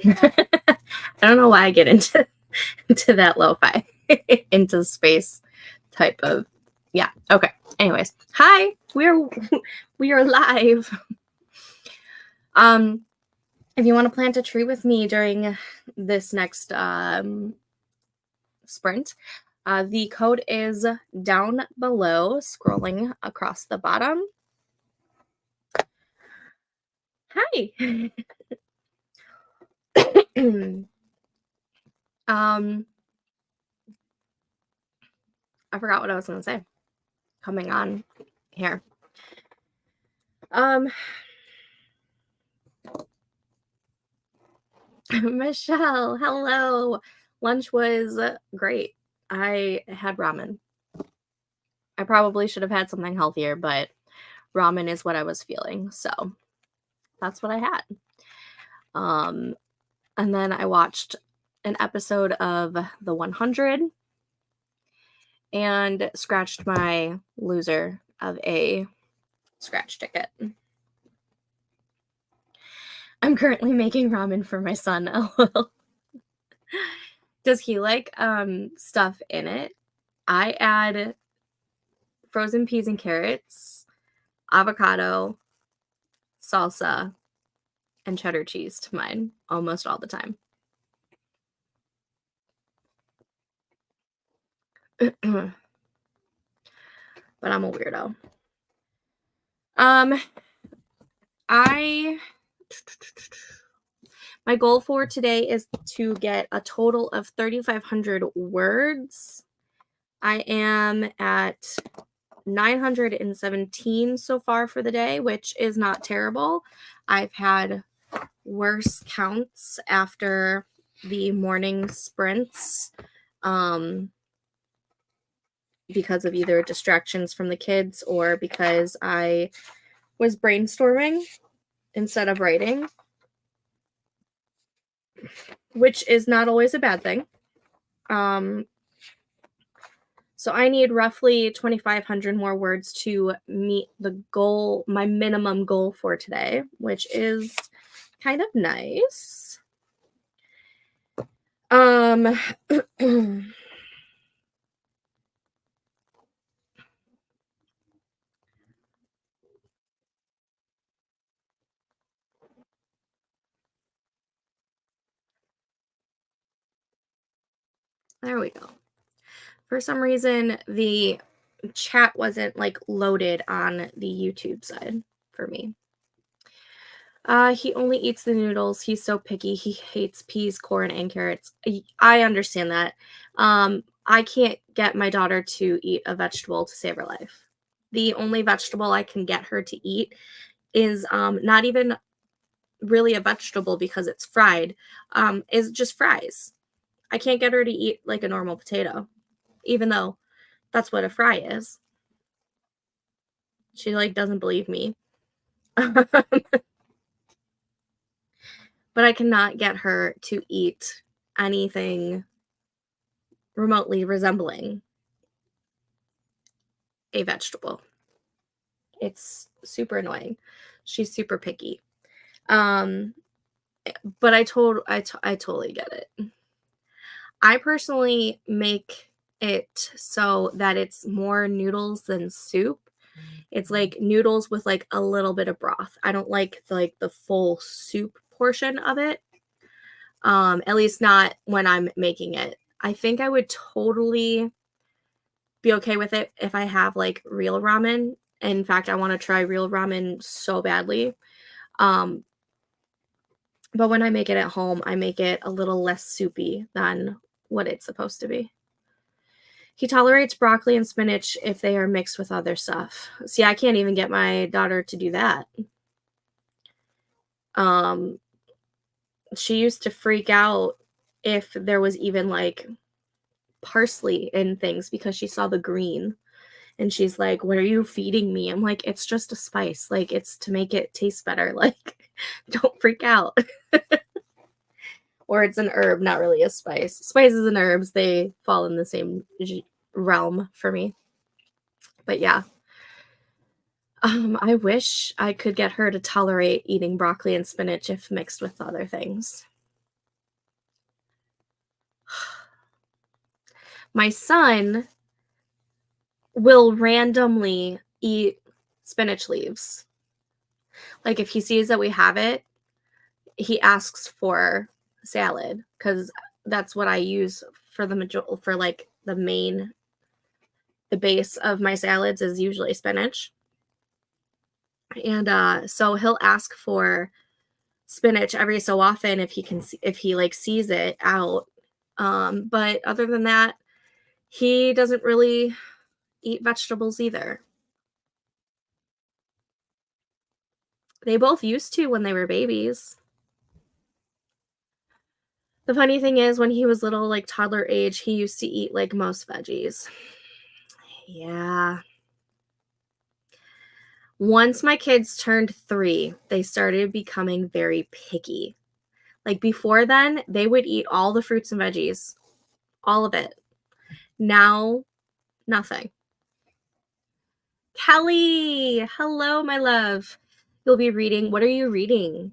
I don't know why I get into that lo-fi, into space type of, yeah. Okay. Anyways, hi, we are live. If you want to plant a tree with me during this next sprint, the code is down below, scrolling across the bottom. Hi. I forgot what I was going to say coming on here. Michelle, hello. Lunch was great. I had ramen. I probably should have had something healthier, but ramen is what I was feeling. So that's what I had. And then I watched an episode of The 100 and scratched my loser of a scratch ticket. I'm currently making ramen for my son. Does he like stuff in it? I add frozen peas and carrots, avocado, salsa, and cheddar cheese to mine almost all the time. But I'm a weirdo. My goal for today is to get a total of 3,500 words. I am at 917 so far for the day, which is not terrible. I've had worse counts after the morning sprints because of either distractions from the kids or because I was brainstorming instead of writing, which is not always a bad thing. So I need roughly 2,500 more words to meet the goal, my minimum goal for today, which is kind of nice. There we go. For some reason, the chat wasn't like loaded on the YouTube side for me. He only eats the noodles. He's so picky. He hates peas, corn, and carrots. I understand that. I can't get my daughter to eat a vegetable to save her life. The only vegetable I can get her to eat is not even really a vegetable because it's fried, is just fries. I can't get her to eat like a normal potato, even though that's what a fry is. She like doesn't believe me. But I cannot get her to eat anything remotely resembling a vegetable. It's super annoying. She's super picky. But I totally get it. I personally make it so that it's more noodles than soup. It's like noodles with like a little bit of broth. I don't like the full soup portion of it. At least not when I'm making it. I think I would totally be okay with it if I have like real ramen. In fact, I want to try real ramen so badly. But when I make it at home, I make it a little less soupy than what it's supposed to be. He tolerates broccoli and spinach if they are mixed with other stuff. See, I can't even get my daughter to do that. She used to freak out if there was even like parsley in things because she saw the green. And she's like, "What are you feeding me?" I'm like, "It's just a spice. Like, it's to make it taste better. Like, don't freak out." Or it's an herb, not really a spice. Spices and herbs, they fall in the same realm for me. But yeah. I wish I could get her to tolerate eating broccoli and spinach if mixed with other things. My son will randomly eat spinach leaves. Like, if he sees that we have it, he asks for salad because that's what I use for the base of my salads is usually spinach. And so he'll ask for spinach every so often if he like sees it out. But other than that, he doesn't really eat vegetables either. They both used to when they were babies. The funny thing is when he was little, like toddler age, he used to eat like most veggies. Yeah. Once my kids turned 3, they started becoming very picky. Like before then, they would eat all the fruits and veggies, all of it. Now, nothing. Kelly, hello, my love. You'll be reading. What are you reading?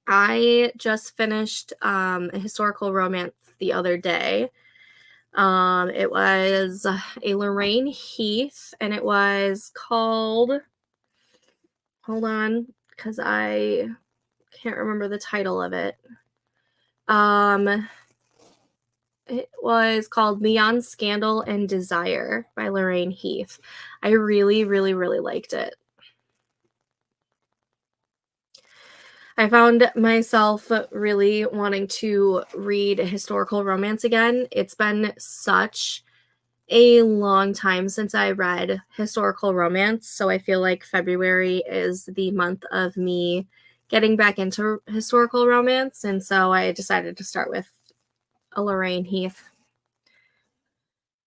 I just finished a historical romance the other day. It was a Lorraine Heath, and it was called, hold on, because I can't remember the title of it. It was called Neon Scandal and Desire by Lorraine Heath. I really, really, really liked it. I found myself really wanting to read a historical romance again. It's been such a long time since I read historical romance, so I feel like February is the month of me getting back into historical romance, and so I decided to start with a Lorraine Heath.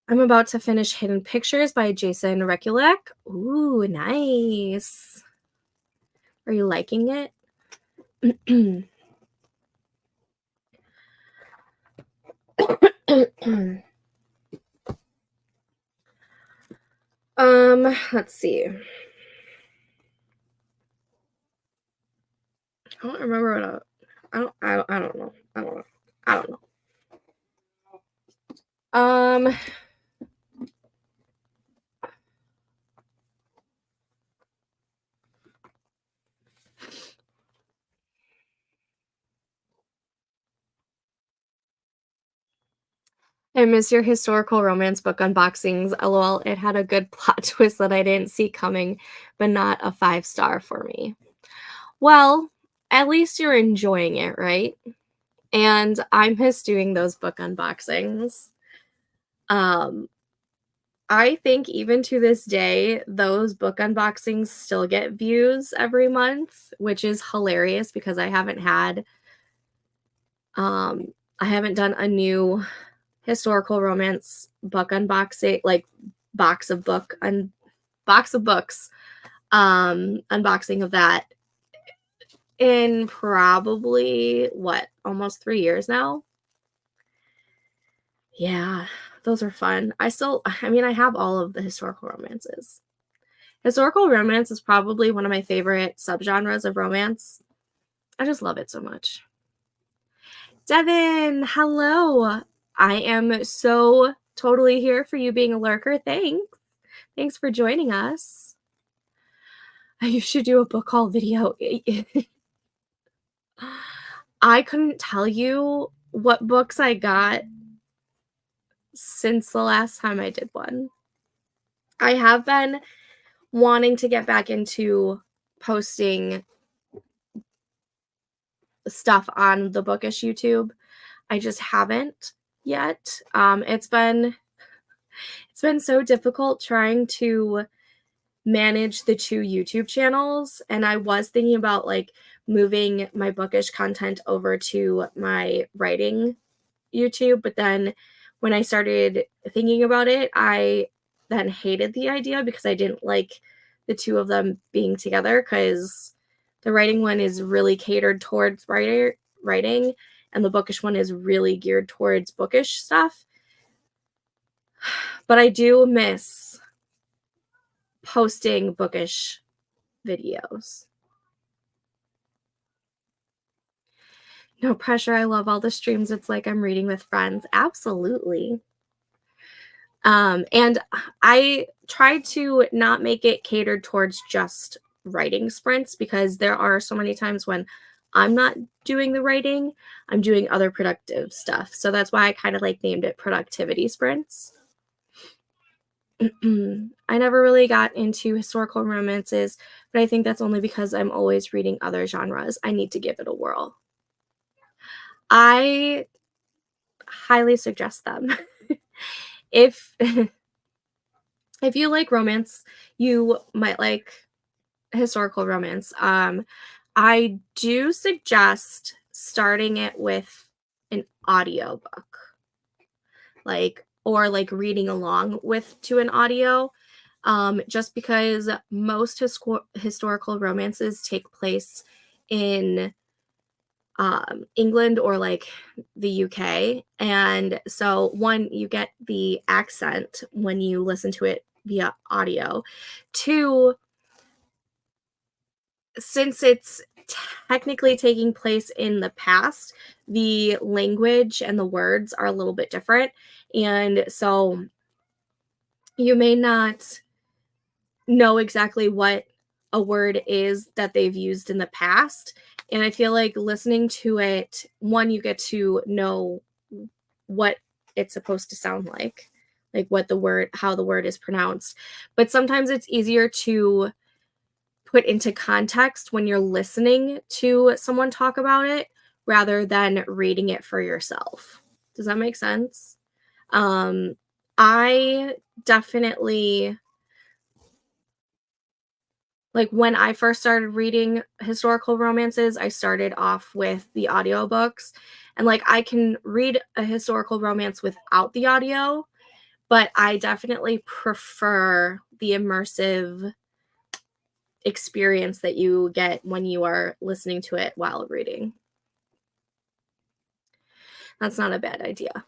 I'm about to finish Hidden Pictures by Jason Rekulek. Ooh, nice. Are you liking it? Let's see. I don't remember I don't know. I don't know. I miss your historical romance book unboxings. LOL, it had a good plot twist that I didn't see coming, but not a 5-star for me. Well, at least you're enjoying it, right? And I miss doing those book unboxings. I think even to this day, those book unboxings still get views every month, which is hilarious because I haven't done a new historical romance book unboxing, like box of books, unboxing of that in probably almost 3 years now. Yeah, those are fun. I have all of the historical romances. Historical romance is probably one of my favorite subgenres of romance. I just love it so much. Devin, hello. I am so totally here for you being a lurker. Thanks. Thanks for joining us. You should do a book haul video. I couldn't tell you what books I got since the last time I did one. I have been wanting to get back into posting stuff on the Bookish YouTube. I just haven't yet. It's been so difficult trying to manage the 2 YouTube channels, and I was thinking about like moving my Bookish content over to my writing YouTube, but then when I started thinking about it, I then hated the idea because I didn't like the 2 of them being together, because the writing one is really catered towards writing, and the Bookish one is really geared towards bookish stuff. But I do miss posting bookish videos. No pressure. I love all the streams. It's like I'm reading with friends. Absolutely. And I try to not make it catered towards just writing sprints because there are so many times when I'm not doing the writing, I'm doing other productive stuff. So that's why I kind of like named it productivity sprints. I never really got into historical romances, but I think that's only because I'm always reading other genres. I need to give it a whirl. I highly suggest them. if if you like romance, you might like historical romance. I do suggest starting it with an audiobook, like or like reading along with to an audio. Just because most historical romances take place in England or like the UK. And so, one, you get the accent when you listen to it via audio. Two, since it's technically taking place in the past, the language and the words are a little bit different. And so, you may not know exactly what a word is that they've used in the past. And I feel like listening to it, one, you get to know what it's supposed to sound like what the word, how the word is pronounced. But sometimes it's easier to put into context when you're listening to someone talk about it rather than reading it for yourself. Does that make sense? I definitely like when I first started reading historical romances, I started off with the audiobooks. And like I can read a historical romance without the audio, but I definitely prefer the immersive experience that you get when you are listening to it while reading. That's not a bad idea.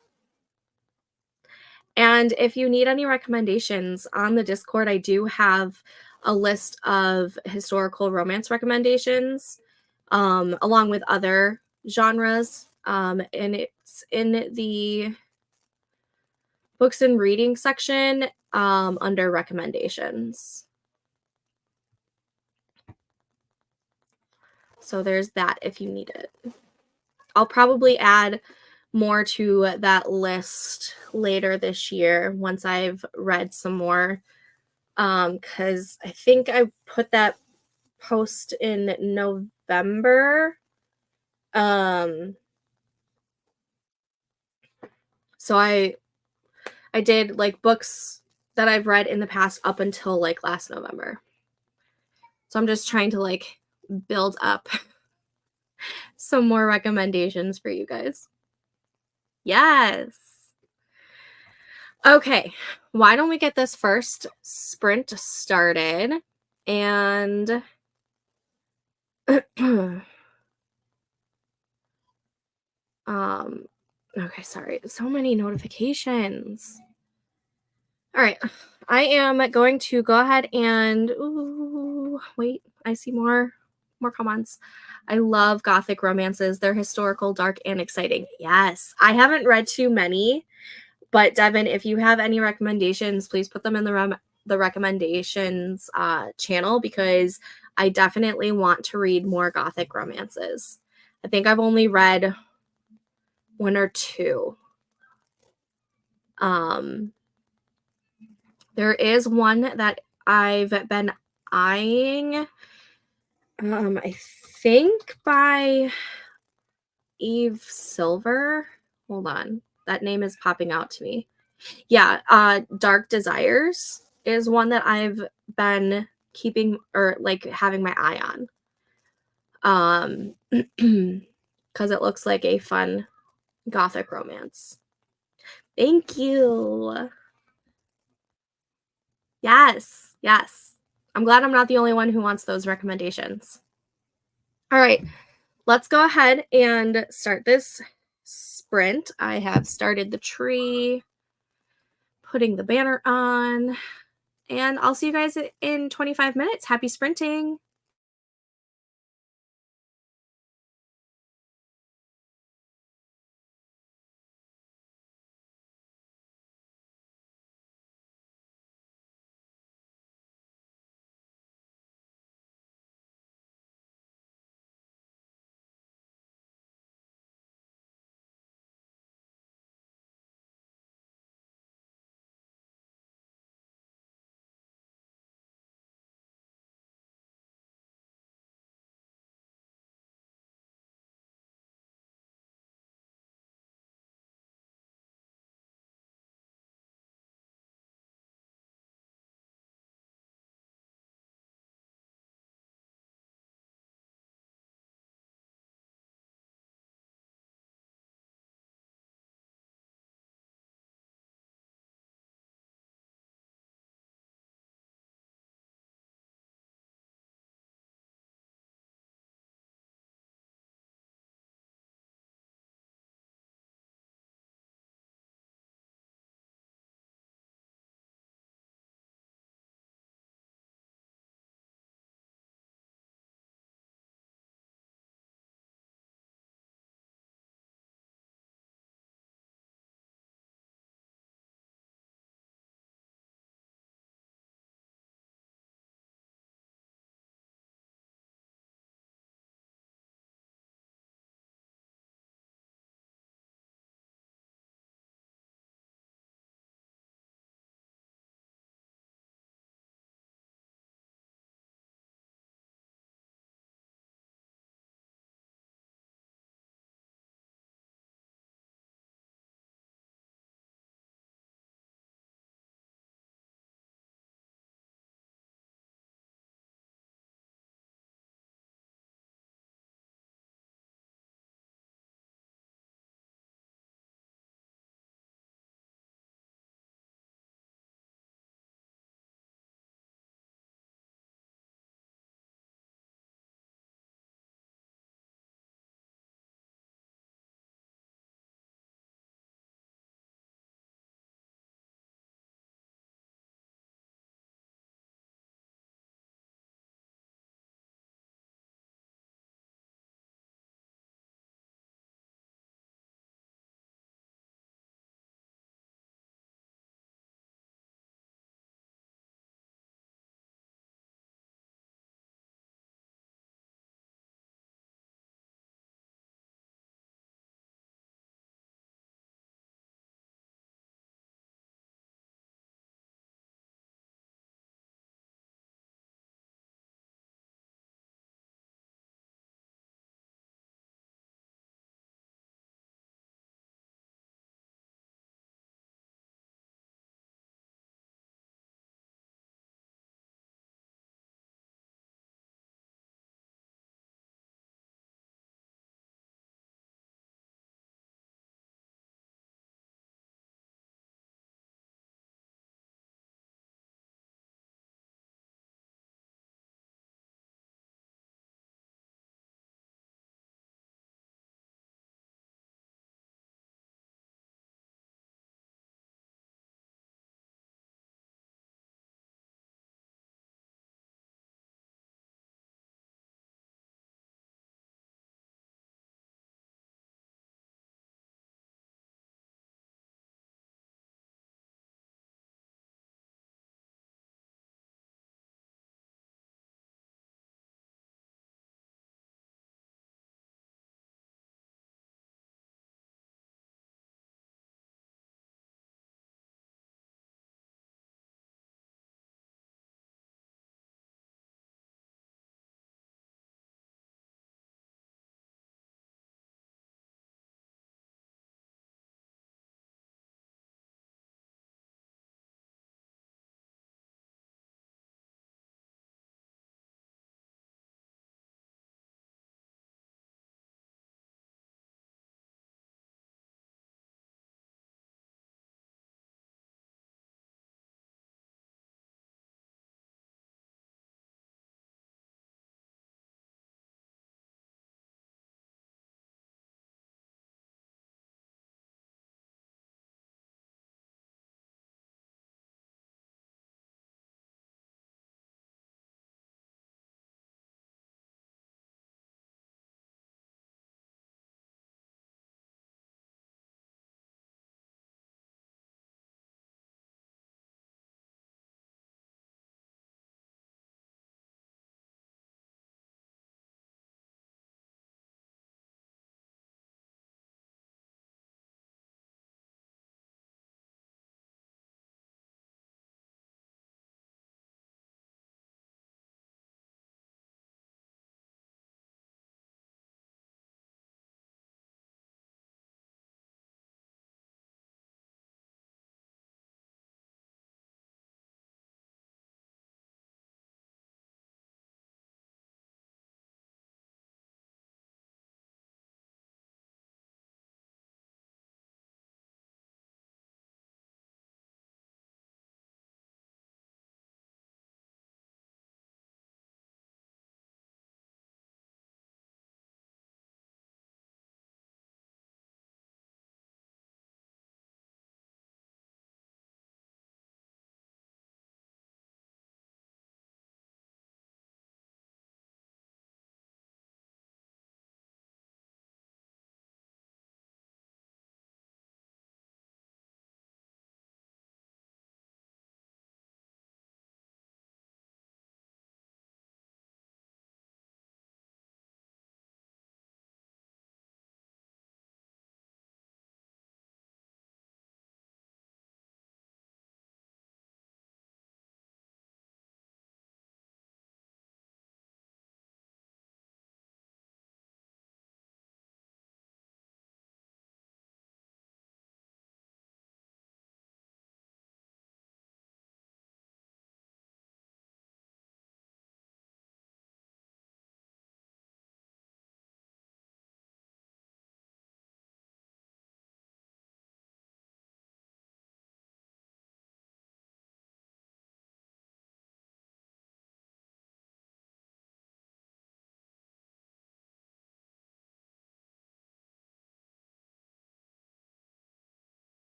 And if you need any recommendations on the Discord, I do have a list of historical romance recommendations along with other genres. And it's in the books and reading section under recommendations. So there's that if you need it. I'll probably add more to that list later this year once I've read some more. Because I think I put that post in November. So I did like books that I've read in the past up until like last November. So I'm just trying to like build up some more recommendations for you guys. Yes. Okay. Why don't we get this first sprint started? And okay, sorry. So many notifications. All right. I am going to go ahead and wait, I see more comments. I love gothic romances. They're historical, dark, and exciting. Yes. I haven't read too many, but Devin, if you have any recommendations, please put them in the recommendations channel because I definitely want to read more gothic romances. I think I've only read one or two. There is one that I've been eyeing. I think by Eve Silver. Hold on. That name is popping out to me. Yeah, Dark Desires is one that I've been keeping or like having my eye on. Because it looks like a fun gothic romance. Thank you. Yes, yes. I'm glad I'm not the only one who wants those recommendations. All right, let's go ahead and start this sprint. I have started the tree, putting the banner on, and I'll see you guys in 25 minutes. Happy sprinting.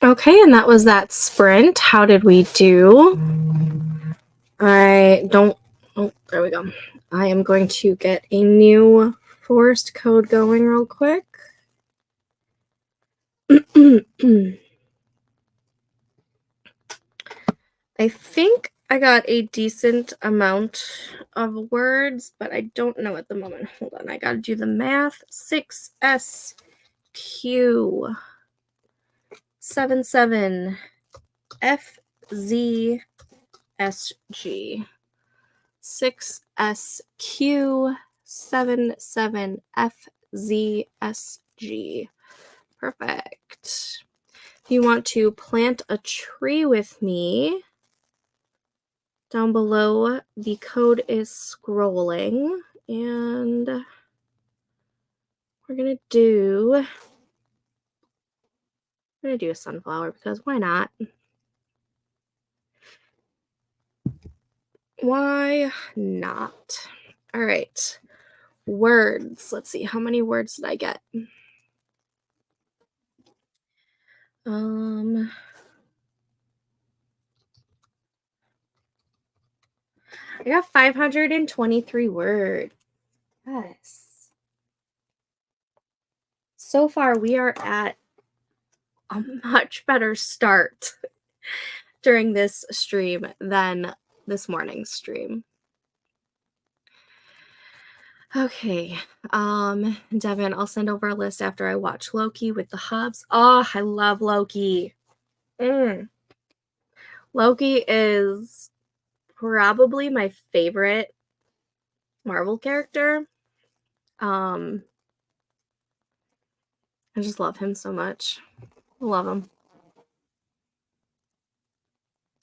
Okay, and that was that sprint. How did we do? I don't... Oh, there we go. I am going to get a new forced code going real quick. I think I got a decent amount of words, but I don't know at the moment. Hold on, I gotta do the math. 6SQ 77FZSG. 6SQ 77FZSG. Perfect. If you want to plant a tree with me, down below the code is scrolling, and we're gonna do a sunflower because why not? Why not? All right. Words. Let's see. How many words did I get? I got 523 words. Yes. So far, we are at a much better start during this stream than this morning's stream. Okay, Devin, I'll send over a list after I watch Loki with the hubs. Oh, I love Loki. Loki is probably my favorite Marvel character. I just love him so much. I love him.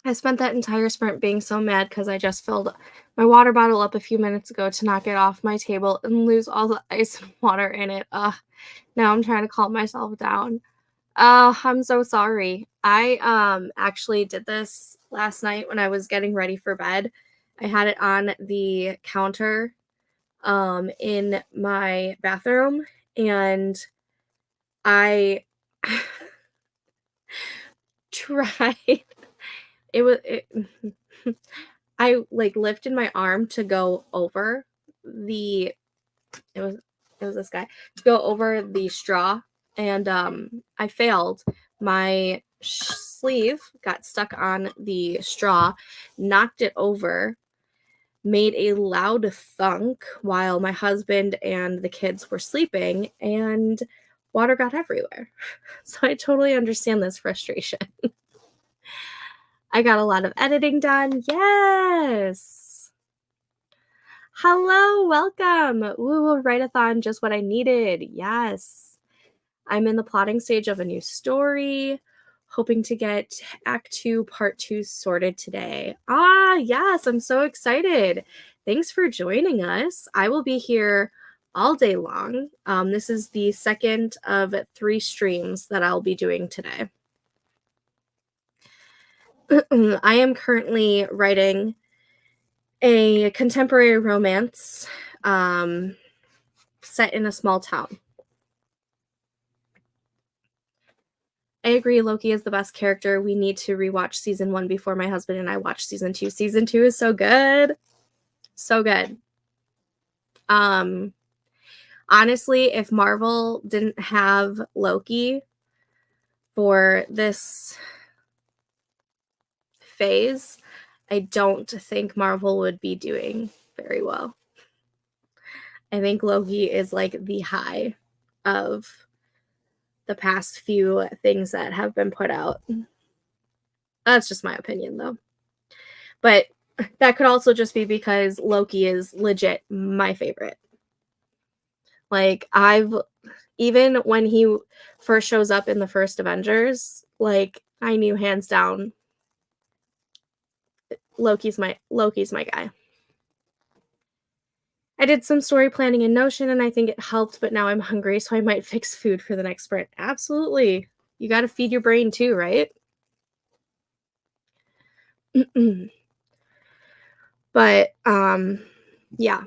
I spent that entire sprint being so mad because I just filled my water bottle up a few minutes ago to knock it off my table and lose all the ice and water in it. Now I'm trying to calm myself down. I'm so sorry. I actually did this last night when I was getting ready for bed. I had it on the counter in my bathroom, and I tried it I like lifted my arm to go over the it was this guy to go over the straw, and I failed. My sleeve got stuck on the straw, knocked it over, made a loud thunk while my husband and the kids were sleeping, and water got everywhere. So I totally understand this frustration. I got a lot of editing done. Yes. Hello, welcome. Ooh, write-a-thon, just what I needed. Yes. I'm in the plotting stage of a new story, hoping to get Act 2, Part 2 sorted today. Yes, I'm so excited. Thanks for joining us. I will be here all day long. This is the second of 3 streams that I'll be doing today. I am currently writing a contemporary romance set in a small town. I agree, Loki is the best character. We need to rewatch season 1 before my husband and I watch season 2. Season 2 is so good. So good. Honestly, if Marvel didn't have Loki for this phase, I don't think Marvel would be doing very well. I think Loki is like the high of the past few things that have been put out. That's just my opinion, though. But that could also just be because Loki is legit my favorite. Like, even when he first shows up in the first Avengers, like, I knew hands down Loki's my guy. I did some story planning in Notion and I think it helped, but now I'm hungry, so I might fix food for the next sprint. Absolutely. You got to feed your brain too, right? But yeah.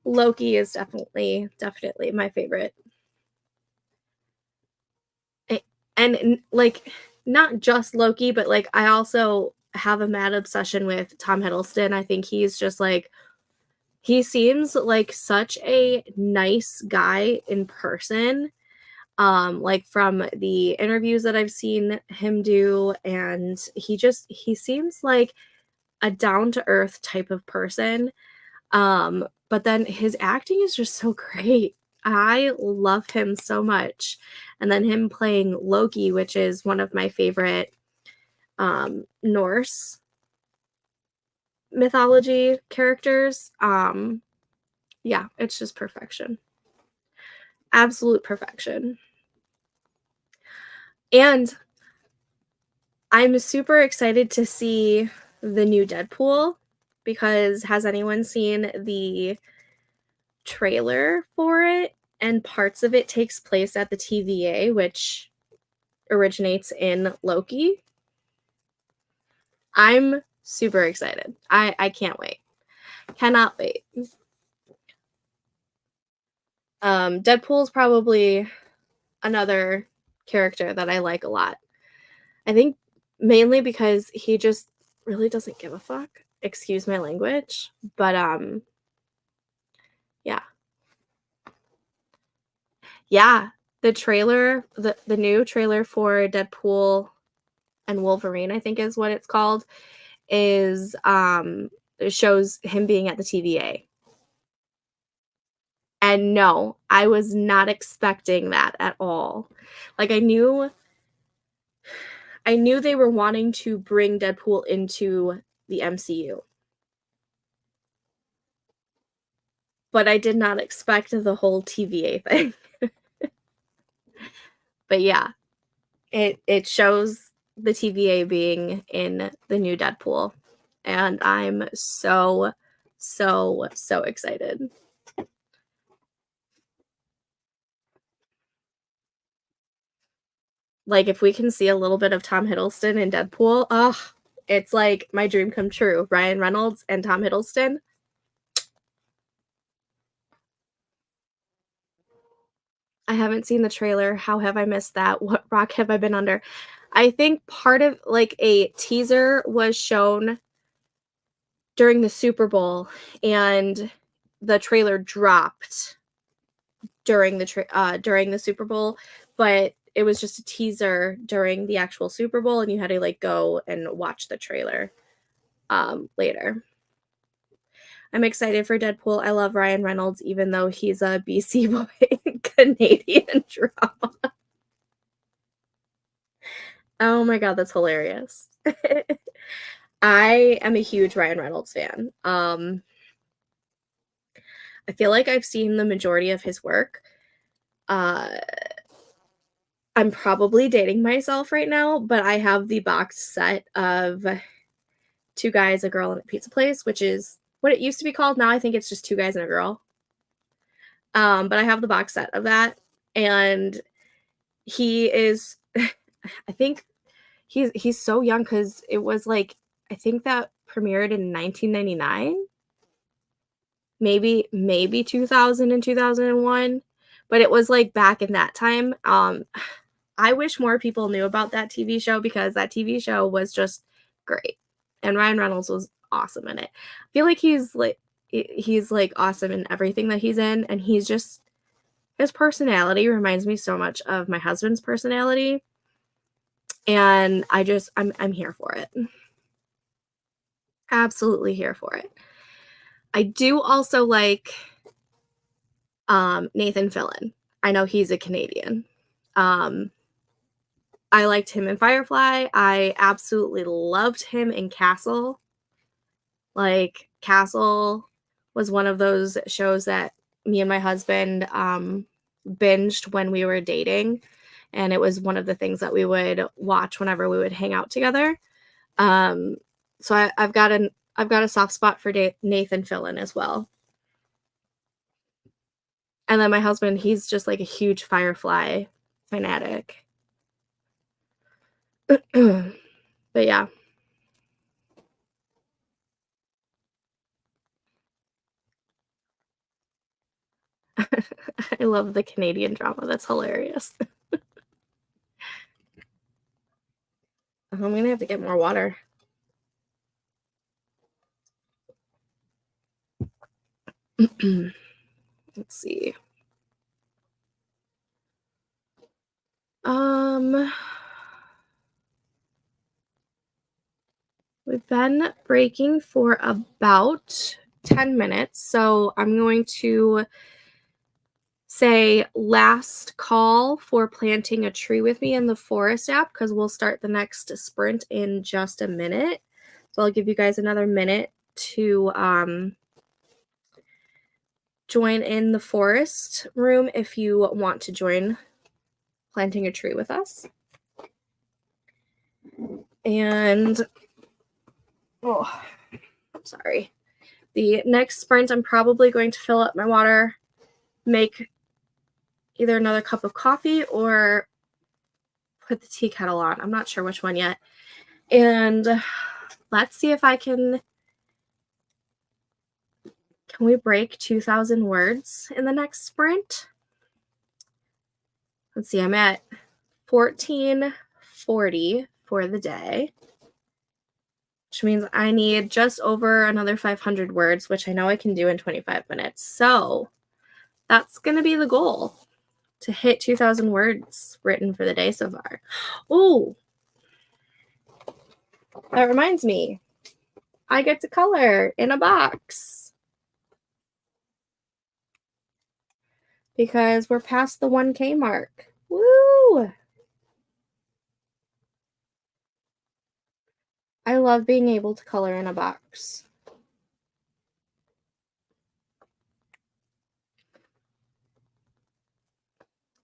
Loki is definitely my favorite. And like, not just Loki, but like I also have a mad obsession with Tom Hiddleston. I think he's just like he seems like such a nice guy in person. Like from the interviews that I've seen him do, and he seems like a down to earth type of person. But then his acting is just so great. I love him so much. And then him playing Loki, which is one of my favorite Norse mythology characters. Yeah, it's just perfection. Absolute perfection. And I'm super excited to see the new Deadpool because has anyone seen the trailer for it? And parts of it takes place at the TVA, which originates in Loki. I'm super excited. I can't wait. Cannot wait. Deadpool's probably another character that I like a lot. I think mainly because he just really doesn't give a fuck. Excuse my language, but yeah. Yeah, the new trailer for Deadpool and Wolverine, I think is what it's called, is it shows him being at the TVA. And no, I was not expecting that at all. Like I knew they were wanting to bring Deadpool into the MCU. But I did not expect the whole TVA thing. But yeah, it shows the TVA being in the new Deadpool, and I'm so so excited. Like if we can see a little bit of Tom Hiddleston in Deadpool, oh, it's like my dream come true. Ryan Reynolds and Tom Hiddleston. I haven't seen the trailer. How have I missed that? What rock have I been under? I think part of like a teaser was shown during the Super Bowl, and the trailer dropped during the Super Bowl, but it was just a teaser during the actual Super Bowl, and you had to like go and watch the trailer later. I'm excited for Deadpool. I love Ryan Reynolds, even though he's a BC boy Canadian drama. Oh my god, that's hilarious. I am a huge Ryan Reynolds fan. I feel like I've seen the majority of his work. Uh, I'm probably dating myself right now, but I have the box set of Two Guys, a Girl, and a Pizza Place, which is what it used to be called. Now I think it's just Two Guys and a Girl. But I have the box set of that, and he is, I think he's so young because it was like I think that premiered in 1999, maybe 2000 and 2001, but it was like back in that time. I wish more people knew about that TV show because that TV show was just great. And Ryan Reynolds was awesome in it. I feel like he's like awesome in everything that he's in, and he's just his personality reminds me so much of my husband's personality, and I'm here for it. Absolutely here for it. I do also like Nathan Fillion. I know he's a Canadian. Um I liked him in Firefly. I absolutely loved him in Castle. Like, Castle was one of those shows that me and my husband, binged when we were dating, and it was one of the things that we would watch whenever we would hang out together. Um, so I've got a soft spot for Nathan Fillion as well. And then my husband, he's just, like, a huge Firefly fanatic. But yeah. I love the Canadian drama, that's hilarious. I'm gonna have to get more water. Let's see. We've been breaking for about 10 minutes, so I'm going to say last call for planting a tree with me in the forest app, because we'll start the next sprint in just a minute. So I'll give you guys another minute to join in the forest room if you want to join planting a tree with us. And oh, I'm sorry. The next sprint, I'm probably going to fill up my water, make either another cup of coffee or put the tea kettle on. I'm not sure which one yet. And let's see if I can we break 2,000 words in the next sprint? Let's see, I'm at 1440 for the day, which means I need just over another 500 words, which I know I can do in 25 minutes. So that's going to be the goal, to hit 2,000 words written for the day so far. Oh, that reminds me. I get to color in a box because we're past the 1K mark. Woo! I love being able to color in a box.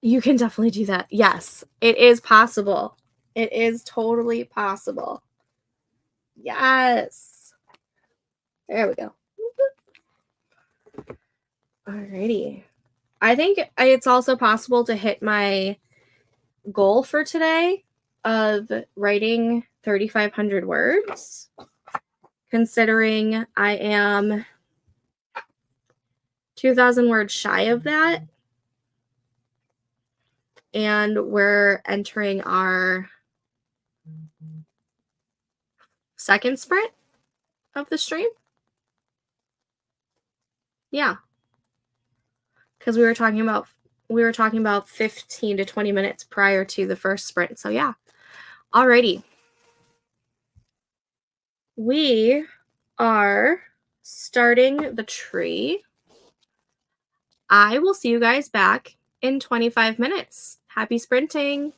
You can definitely do that. Yes, it is possible. It is totally possible. Yes. There we go. Alrighty. I think it's also possible to hit my goal for today of writing 3,500 words, considering I am 2,000 words shy of that. And we're entering our second sprint of the stream. Yeah. Because we were talking about 15 to 20 minutes prior to the first sprint. So yeah. Alrighty. We are starting the tree. I will see you guys back in 25 minutes. Happy sprinting.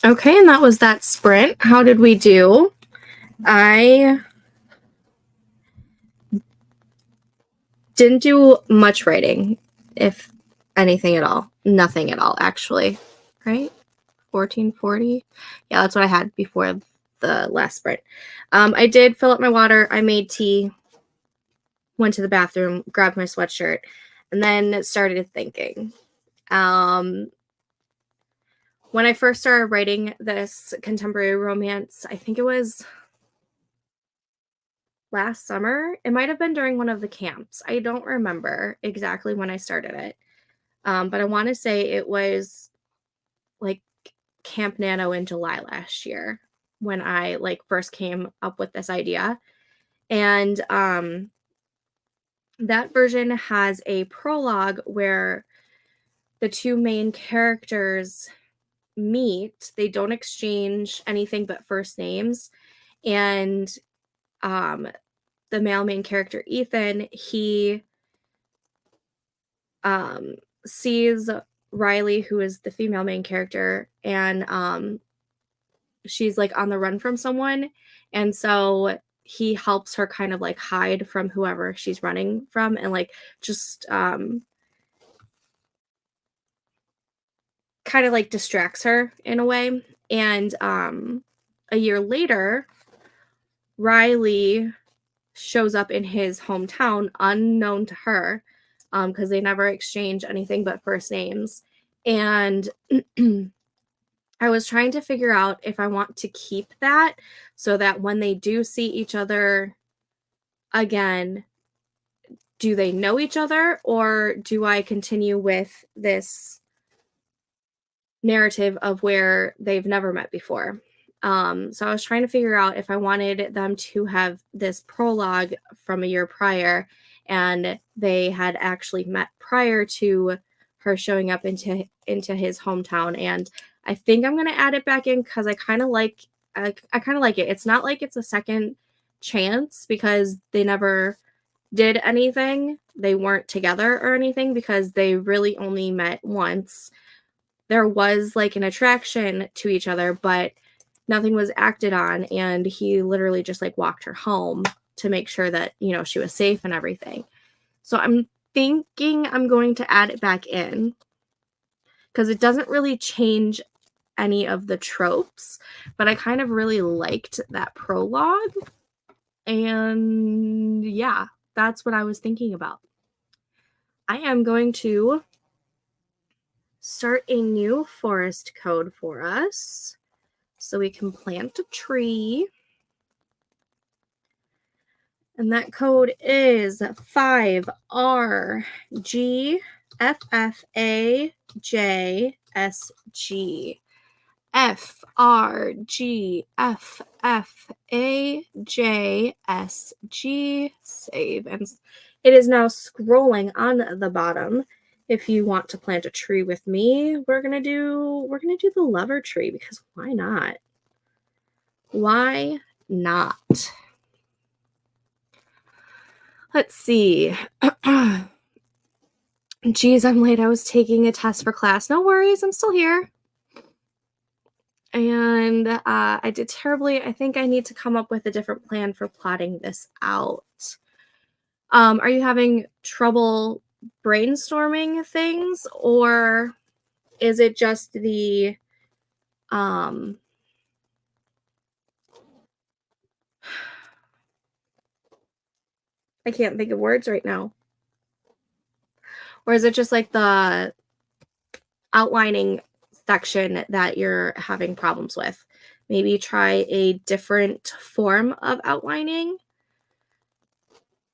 Okay, and that was that sprint. How did we do? I didn't do much writing, if anything at all. Nothing at all, actually. Right? 1440? Yeah, that's what I had before the last sprint. I did fill up my water. I made tea, went to the bathroom, grabbed my sweatshirt, and then started thinking. When I first started writing this contemporary romance, I think it was last summer. It might have been during one of the camps. I don't remember exactly when I started it. But I want to say it was like Camp Nano in July last year when I like first came up with this idea. And that version has a prologue where the two main characters meet. They don't exchange anything but first names. And the male main character, Ethan, he sees Riley, who is the female main character, and she's like on the run from someone. And so he helps her kind of like hide from whoever she's running from and like just kind of like distracts her in a way. And a year later, Riley shows up in his hometown unknown to her because they never exchange anything but first names. And I was trying to figure out if I want to keep that so that when they do see each other again, do they know each other, or do I continue with this narrative of where they've never met before? So I was trying to figure out if I wanted them to have this prologue from a year prior and they had actually met prior to her showing up into his hometown. And I think I'm gonna add it back in because I kind of like it. It's not like it's a second chance because they never did anything. They weren't together or anything because they really only met once. There was like an attraction to each other, but nothing was acted on, and he literally just like walked her home to make sure that, you know, she was safe and everything. So I'm thinking I'm going to add it back in because it doesn't really change any of the tropes, but I kind of really liked that prologue. And yeah, that's what I was thinking about. I am going to start a new forest code for us so we can plant a tree. And that code is 5RGFFAJSG. FRGFFAJSG. Save. And it is now scrolling on the bottom. If you want to plant a tree with me, we're gonna do the lover tree because why not? Why not? Let's see. Geez, I'm late. I was taking a test for class. No worries, I'm still here. And I did terribly. I think I need to come up with a different plan for plotting this out. Are you having trouble brainstorming things, or is it just the I can't think of words right now. Or is it just like the outlining section that you're having problems with? Maybe try a different form of outlining.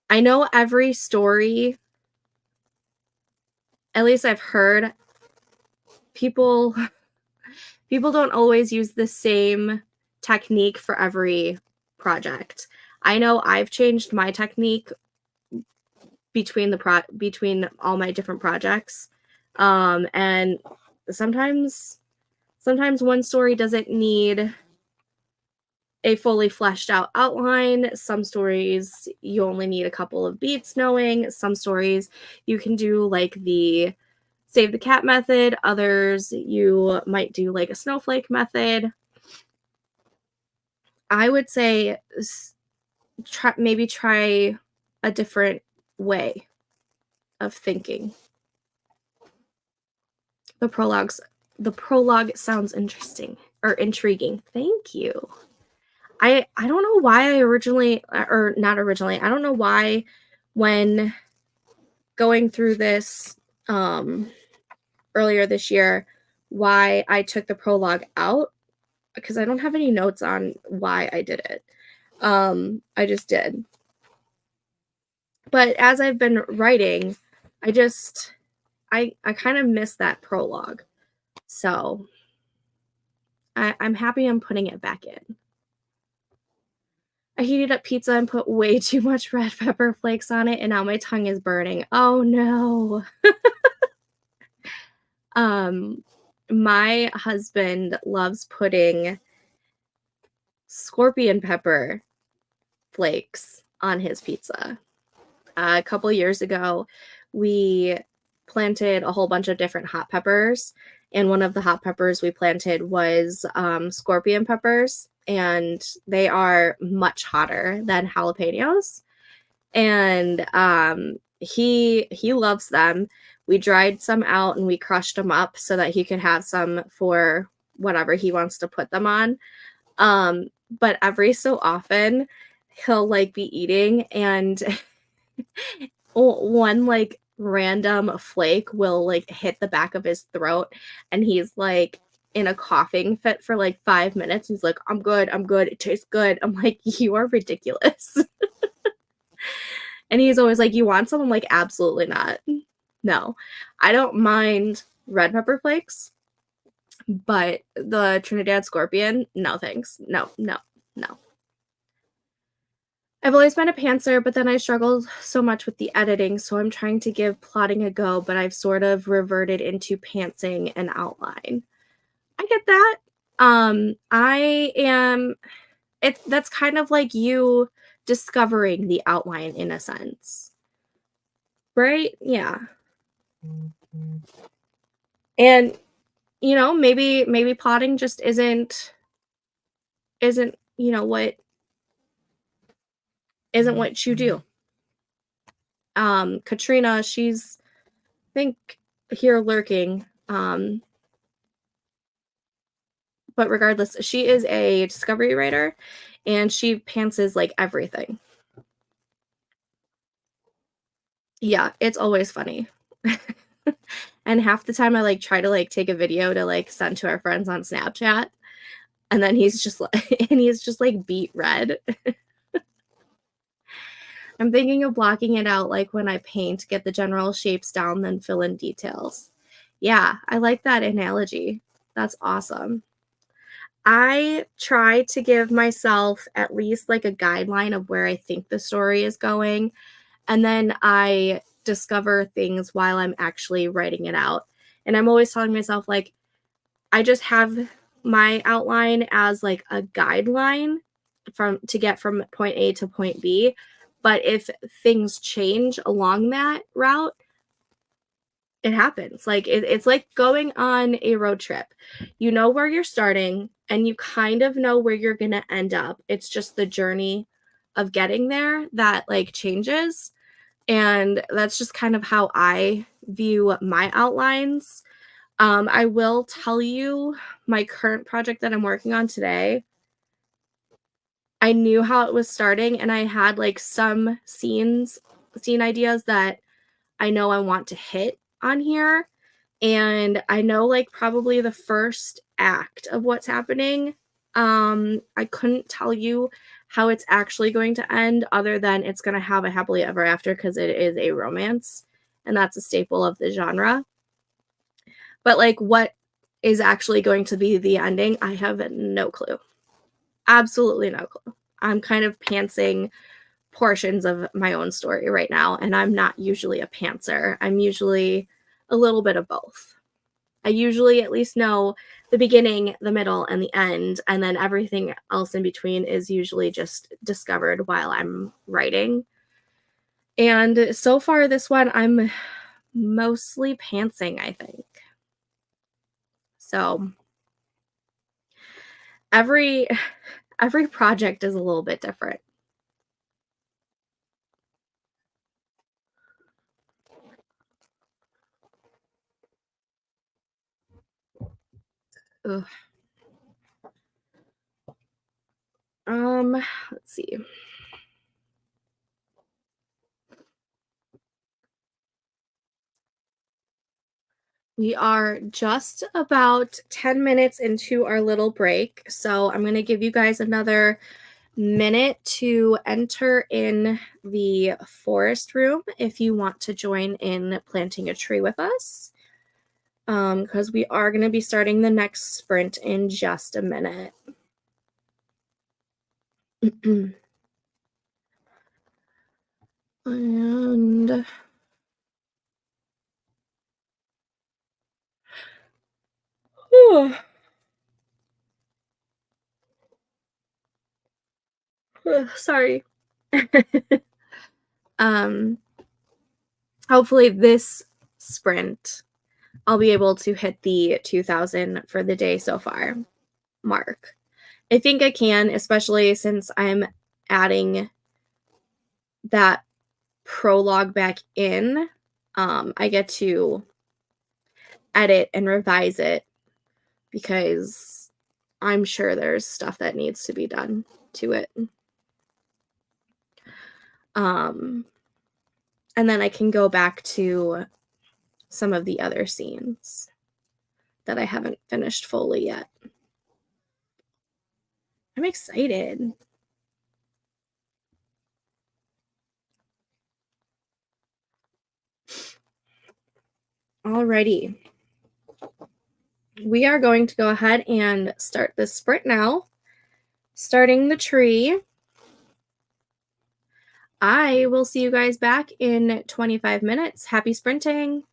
I know every story, at least I've heard, people don't always use the same technique for every project. I know I've changed my technique between all my different projects. And sometimes one story doesn't need a fully fleshed out outline. Some stories you only need a couple of beats knowing. Some stories you can do like the save the cat method. Others, you might do like a snowflake method. I would say maybe try a different way of thinking. The prologue sounds interesting or intriguing. Thank you. I don't know why I originally, or not originally, I don't know why when going through this earlier this year, why I took the prologue out, because I don't have any notes on why I did it. I just did. But as I've been writing, I kind of miss that prologue. So I'm happy I'm putting it back in. I heated up pizza and put way too much red pepper flakes on it, and now my tongue is burning. Oh no. My husband loves putting scorpion pepper flakes on his pizza. A couple years ago, we planted a whole bunch of different hot peppers, and one of the hot peppers we planted was scorpion peppers, and they are much hotter than jalapenos. And he loves them. We dried some out and we crushed them up so that he could have some for whatever he wants to put them on. But every so often he'll like be eating, and one like random flake will like hit the back of his throat, and he's like in a coughing fit for like 5 minutes. He's like, I'm good, it tastes good. I'm like, you are ridiculous. And he's always like, you want some? I'm like, absolutely not. No, I don't mind red pepper flakes, but the Trinidad Scorpion, no thanks. No. I've always been a pantser, but then I struggled so much with the editing, so I'm trying to give plotting a go, but I've sort of reverted into pantsing an outline. I get that. That's kind of like you discovering the outline in a sense. Right? Yeah. And maybe plotting just isn't what you do. Katrina, she's I think here lurking. But regardless, she is a discovery writer, and she pantses like everything. Yeah, it's always funny. And half the time I like try to like take a video to like send to our friends on Snapchat, and then he's just like beet red. I'm thinking of blocking it out like when I paint, get the general shapes down, then fill in details. Yeah, I like that analogy. That's awesome. I try to give myself at least like a guideline of where I think the story is going, and then I discover things while I'm actually writing it out. And I'm always telling myself, like, I just have my outline as like a guideline to get from point A to point B. But if things change along that route, it happens. Like it's like going on a road trip. You know where you're starting and you kind of know where you're going to end up. It's just the journey of getting there that like changes. And that's just kind of how I view my outlines. I will tell you my current project that I'm working on today. I knew how it was starting, and I had like some scene ideas that I know I want to hit on here. And I know like probably the first act of what's happening. I couldn't tell you how it's actually going to end, other than it's going to have a happily ever after, because it is a romance and that's a staple of the genre. But like what is actually going to be the ending, I have no clue. Absolutely no clue. I'm kind of pantsing portions of my own story right now, and I'm not usually a pantser. I'm usually a little bit of both. I usually at least know the beginning, the middle, and the end, and then everything else in between is usually just discovered while I'm writing. And so far, this one, I'm mostly pantsing, I think. So every every project is a little bit different. Ugh. Let's see. We are just about 10 minutes into our little break, so I'm going to give you guys another minute to enter in the forest room if you want to join in planting a tree with us, because we are going to be starting the next sprint in just a minute. And sorry. um Hopefully this sprint I'll be able to hit the 2000 for the day so far mark. I think I can, especially since I'm adding that prologue back in. I get to edit and revise it because I'm sure there's stuff that needs to be done to it. And then I can go back to some of the other scenes that I haven't finished fully yet. I'm excited. Alrighty. We are going to go ahead and start this sprint now. Starting the tree. I will see you guys back in 25 minutes. Happy sprinting.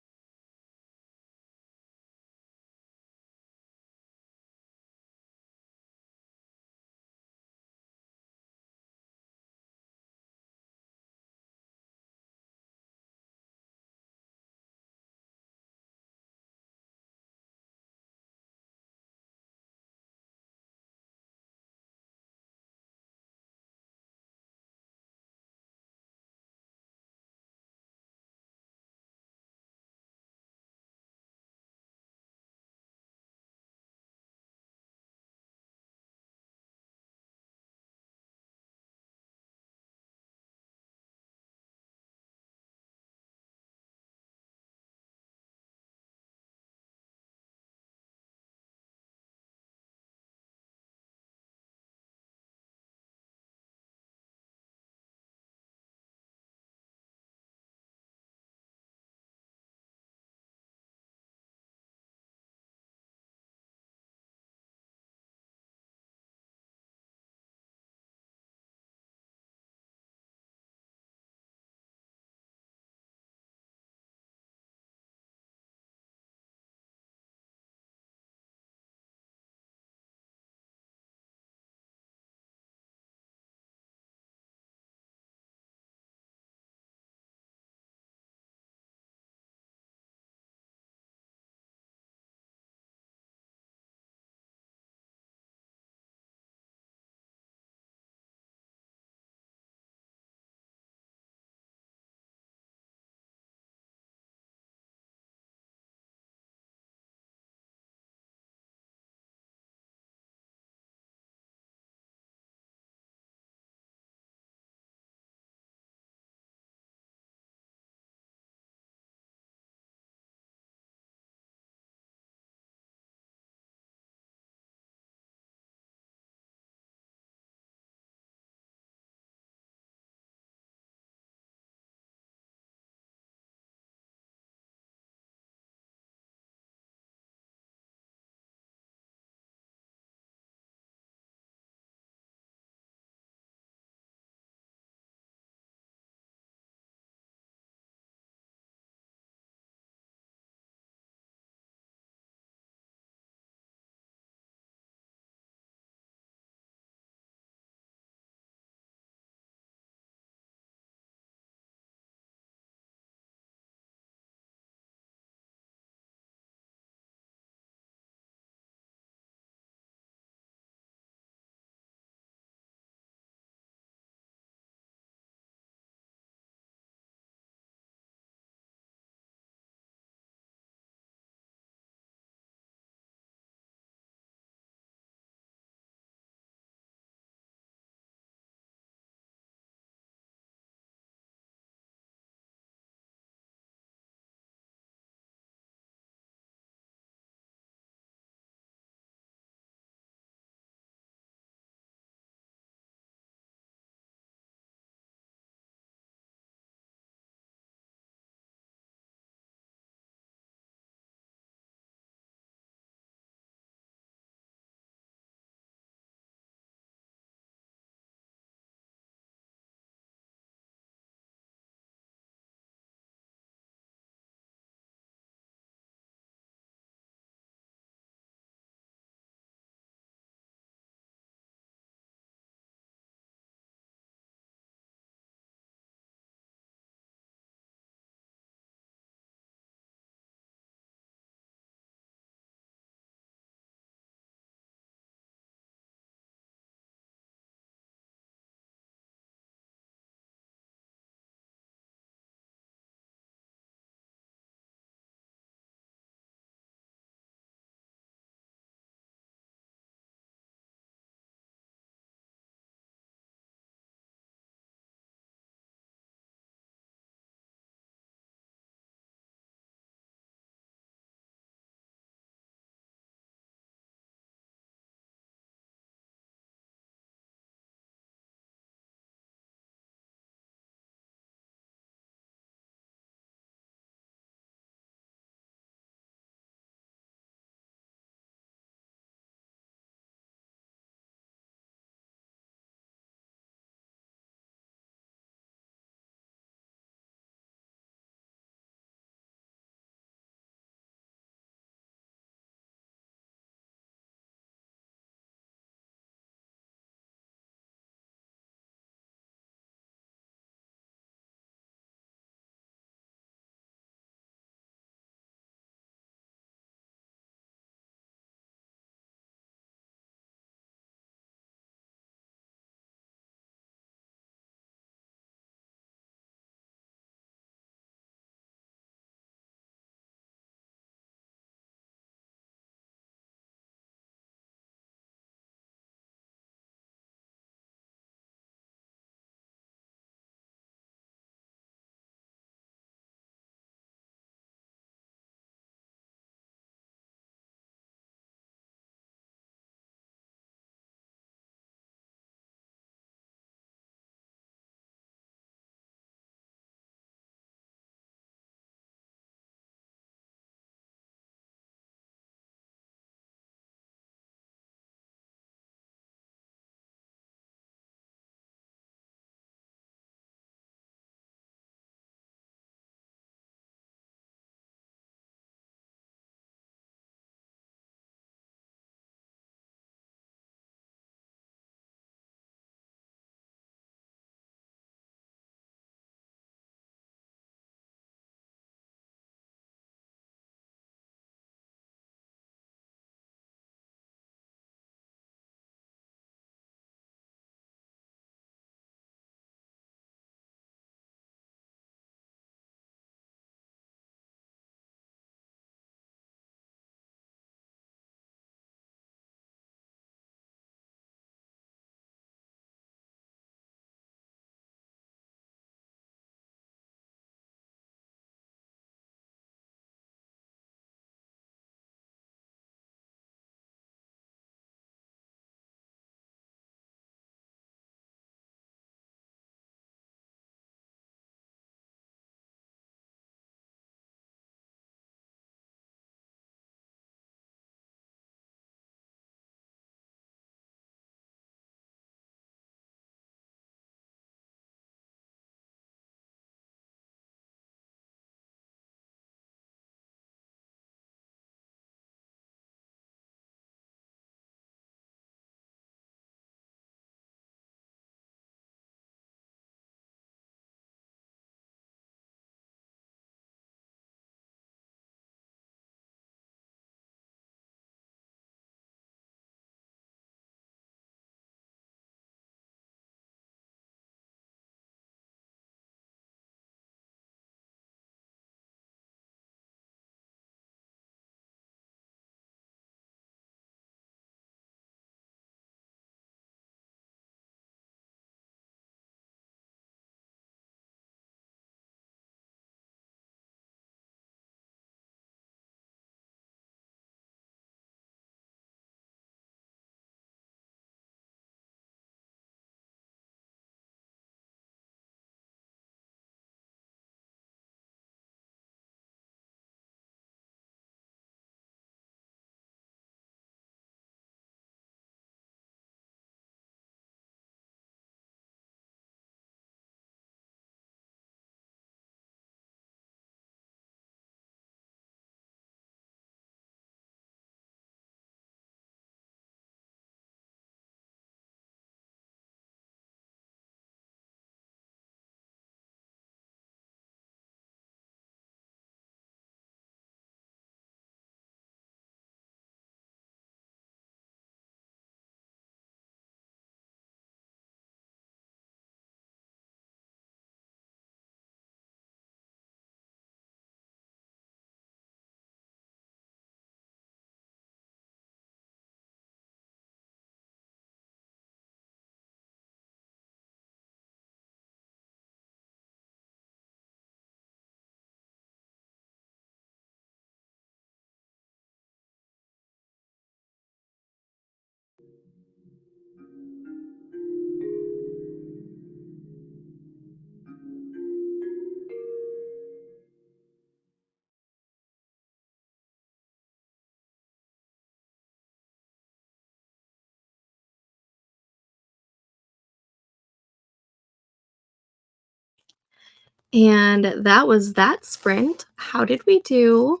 And that was that sprint. How did we do?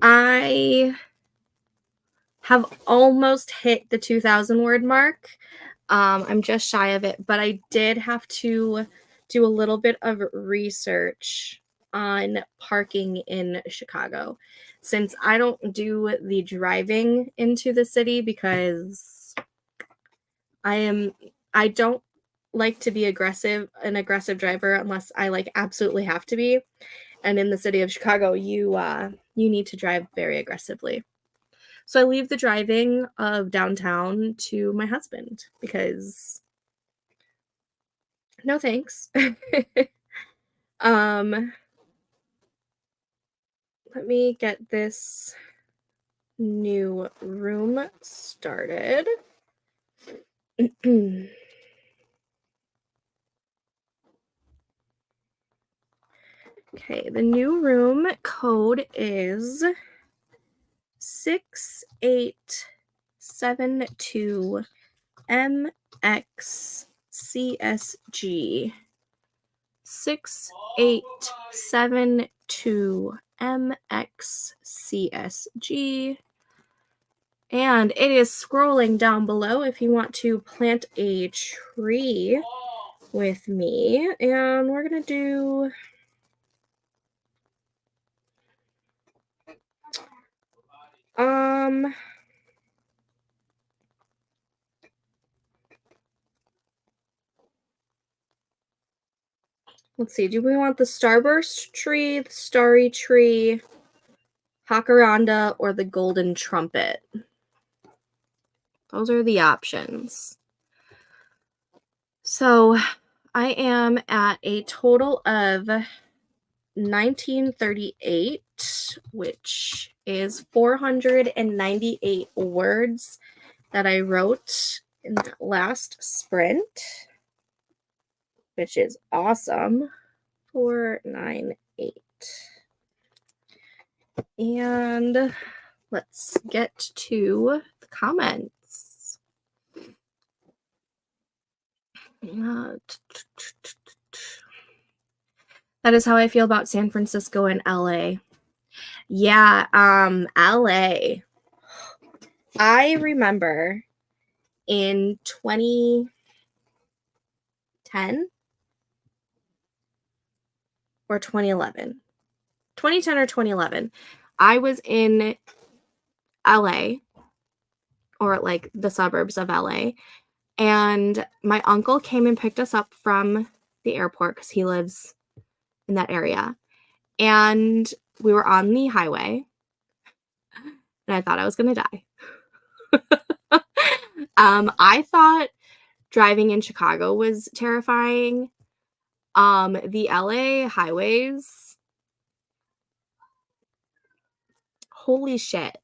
I have almost hit the 2,000 word mark. I'm just shy of it, but I did have to do a little bit of research on parking in Chicago, since I don't do the driving into the city because I don't like to be an aggressive driver unless I like absolutely have to be. And in the city of Chicago, you need to drive very aggressively. So I leave the driving of downtown to my husband because no thanks. um Let me get this new room started. Okay, the new room code is 6872 MXCSG. 6872 MXCSG. And it is scrolling down below if you want to plant a tree with me. And we're going to do let's see, do we want the starburst tree, the starry tree, jacaranda, or the golden trumpet? Those are the options. So I am at a total of 1938, which is 498 words that I wrote in that last sprint, which is awesome. 498. And let's get to the comments. That is how I feel about San Francisco and LA. Yeah, LA. I remember in 2010 or 2011. 2010 or 2011. I was in LA, or like the suburbs of LA, and my uncle came and picked us up from the airport because he lives in that area. And we were on the highway, and I thought I was going to die. I thought driving in Chicago was terrifying. The LA highways, holy shit.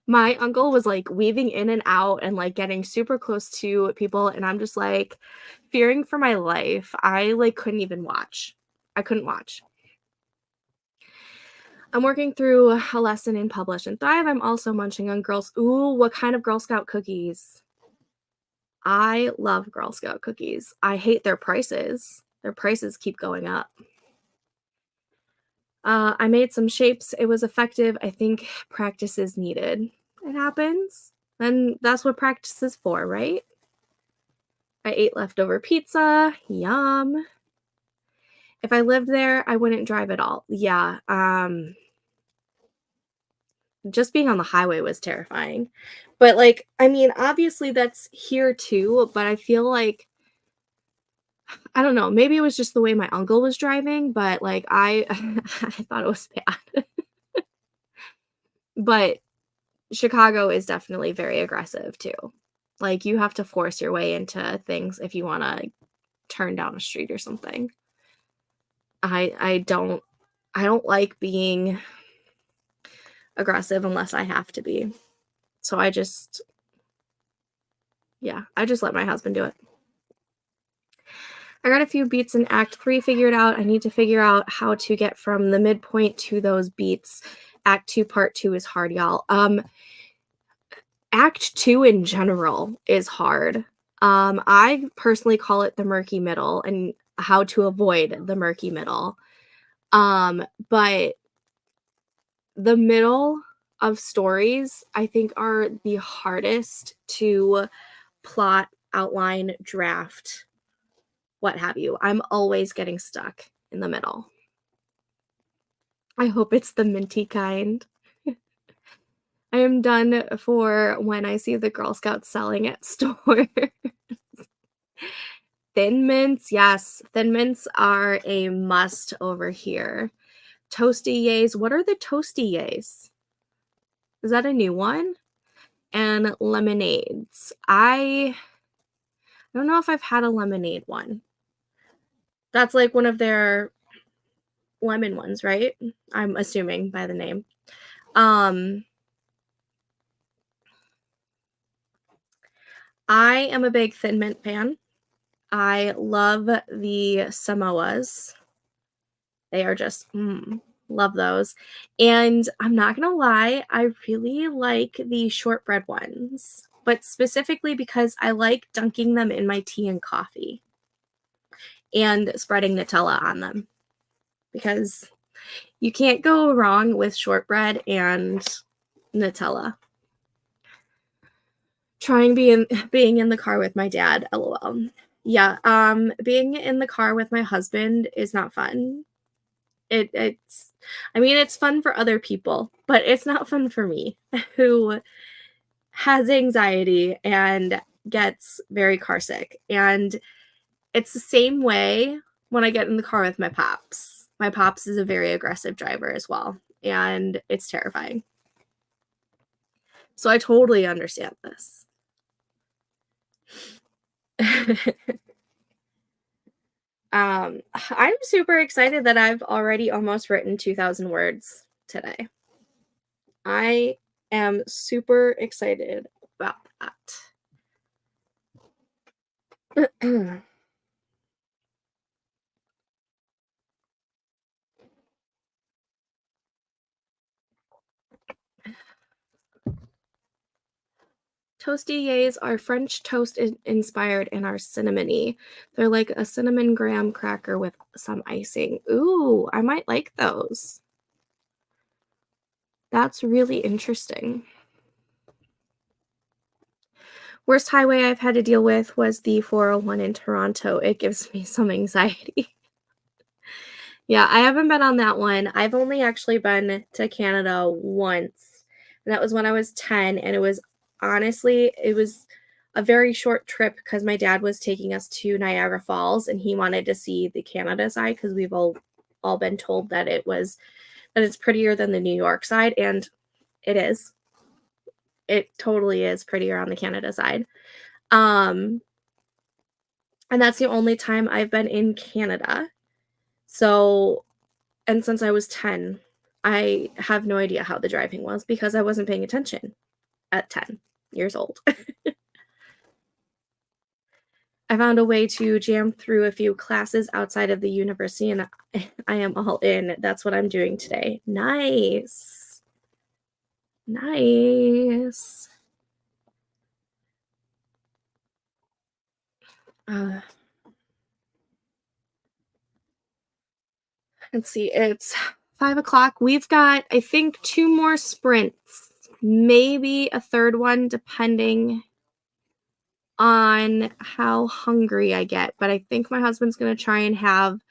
My uncle was like weaving in and out and like getting super close to people, and I'm just like fearing for my life. I like couldn't even watch. I couldn't watch. I'm working through a lesson in Publish and Thrive. I'm also munching on what kind of Girl Scout cookies? I love Girl Scout cookies. I hate their prices. Their prices keep going up. I made some shapes. It was effective. I think practice is needed. It happens. And that's what practice is for, right? I ate leftover pizza. Yum. If I lived there, I wouldn't drive at all. Yeah. Just being on the highway was terrifying. But like, I mean, obviously that's here too, but I feel like I don't know, maybe it was just the way my uncle was driving, but like I I thought it was bad. But Chicago is definitely very aggressive too. Like you have to force your way into things if you want to turn down a street or something. I don't like being aggressive unless I have to be. So I just let my husband do it. I got a few beats in Act 3 figured out. I need to figure out how to get from the midpoint to those beats. Act 2 Part 2 is hard, y'all. Act 2 in general is hard. I personally call it the murky middle, and how to avoid the murky middle. But the middle of stories, I think, are the hardest to plot, outline, draft, what have you. I'm always getting stuck in the middle. I hope it's the minty kind. I am done for when I see the Girl Scouts selling at stores. Thin mints, yes, thin mints are a must over here. Toasty Yays, what are the Toasty Yays? Is that a new one? And lemonades. I don't know if I've had a lemonade one. That's like one of their lemon ones, right? I'm assuming by the name. I am a big Thin Mint fan. I love the Samoas. They are just, love those. And I'm not gonna lie, I really like the shortbread ones, but specifically because I like dunking them in my tea and coffee and spreading Nutella on them, because you can't go wrong with shortbread and Nutella. Trying being in the car with my dad, LOL. Yeah, being in the car with my husband is not fun. It's I mean, it's fun for other people, but it's not fun for me, who has anxiety and gets very car sick. And it's the same way when I get in the car with my pops. My pops is a very aggressive driver as well, and it's terrifying. So I totally understand this. I'm super excited that I've already almost written 2,000 words today. I am super excited about that. Toastillas are French toast inspired and are cinnamony. They're like a cinnamon graham cracker with some icing. Ooh, I might like those. That's really interesting. Worst highway I've had to deal with was the 401 in Toronto. It gives me some anxiety. Yeah, I haven't been on that one. I've only actually been to Canada once, and that was when I was 10, and it was a very short trip because my dad was taking us to Niagara Falls, and he wanted to see the Canada side because we've all been told that it's prettier than the New York side, and it is. It totally is prettier on the Canada side. And that's the only time I've been in Canada. So, and since I was 10, I have no idea how the driving was because I wasn't paying attention at 10 years old. I found a way to jam through a few classes outside of the university, and I am all in. That's what I'm doing today. Nice. Nice. Let's see, it's 5 o'clock. We've got, I think, 2 more sprints, maybe a third one, depending on how hungry I get. But I think my husband's going to try and have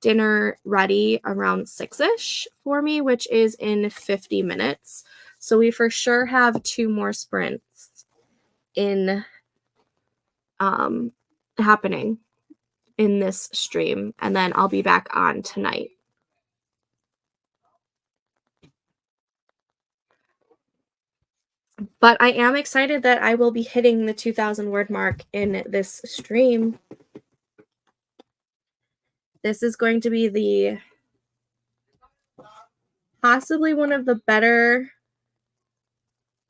dinner ready around 6-ish for me, which is in 50 minutes. So we for sure have 2 more sprints in happening in this stream, and then I'll be back on tonight. But I am excited that I will be hitting the 2,000 word mark in this stream. This is going to be possibly one of the better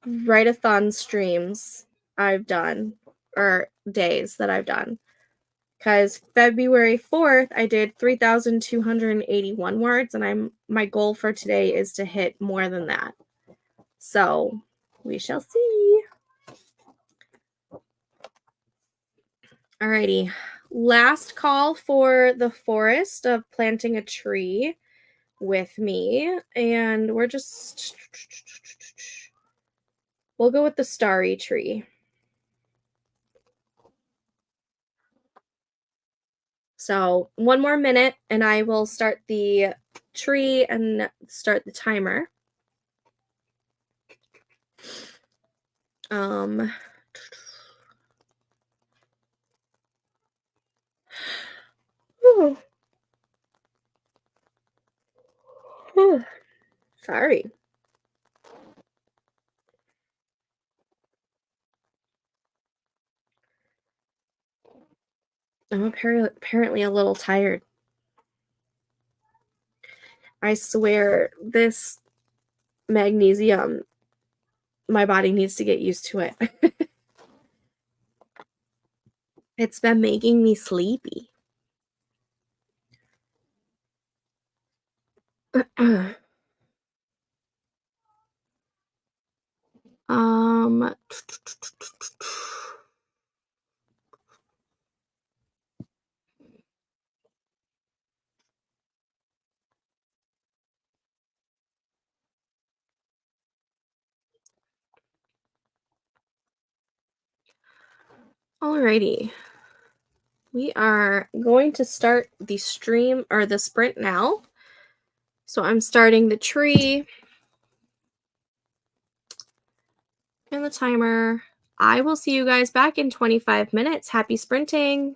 write-a-thon streams I've done, or days that I've done. Because February 4th, I did 3,281 words, and my goal for today is to hit more than that. So we shall see. Alrighty, last call for the forest of planting a tree with me, and we'll go with the starry tree. So 1 more minute and I will start the tree and start the timer. Um, whew, whew, sorry. I'm apparently a little tired. I swear this magnesium, my body needs to get used to it. It's been making me sleepy. Um, alrighty. We are going to start the stream or the sprint now. So I'm starting the tree and the timer. I will see you guys back in 25 minutes. Happy sprinting.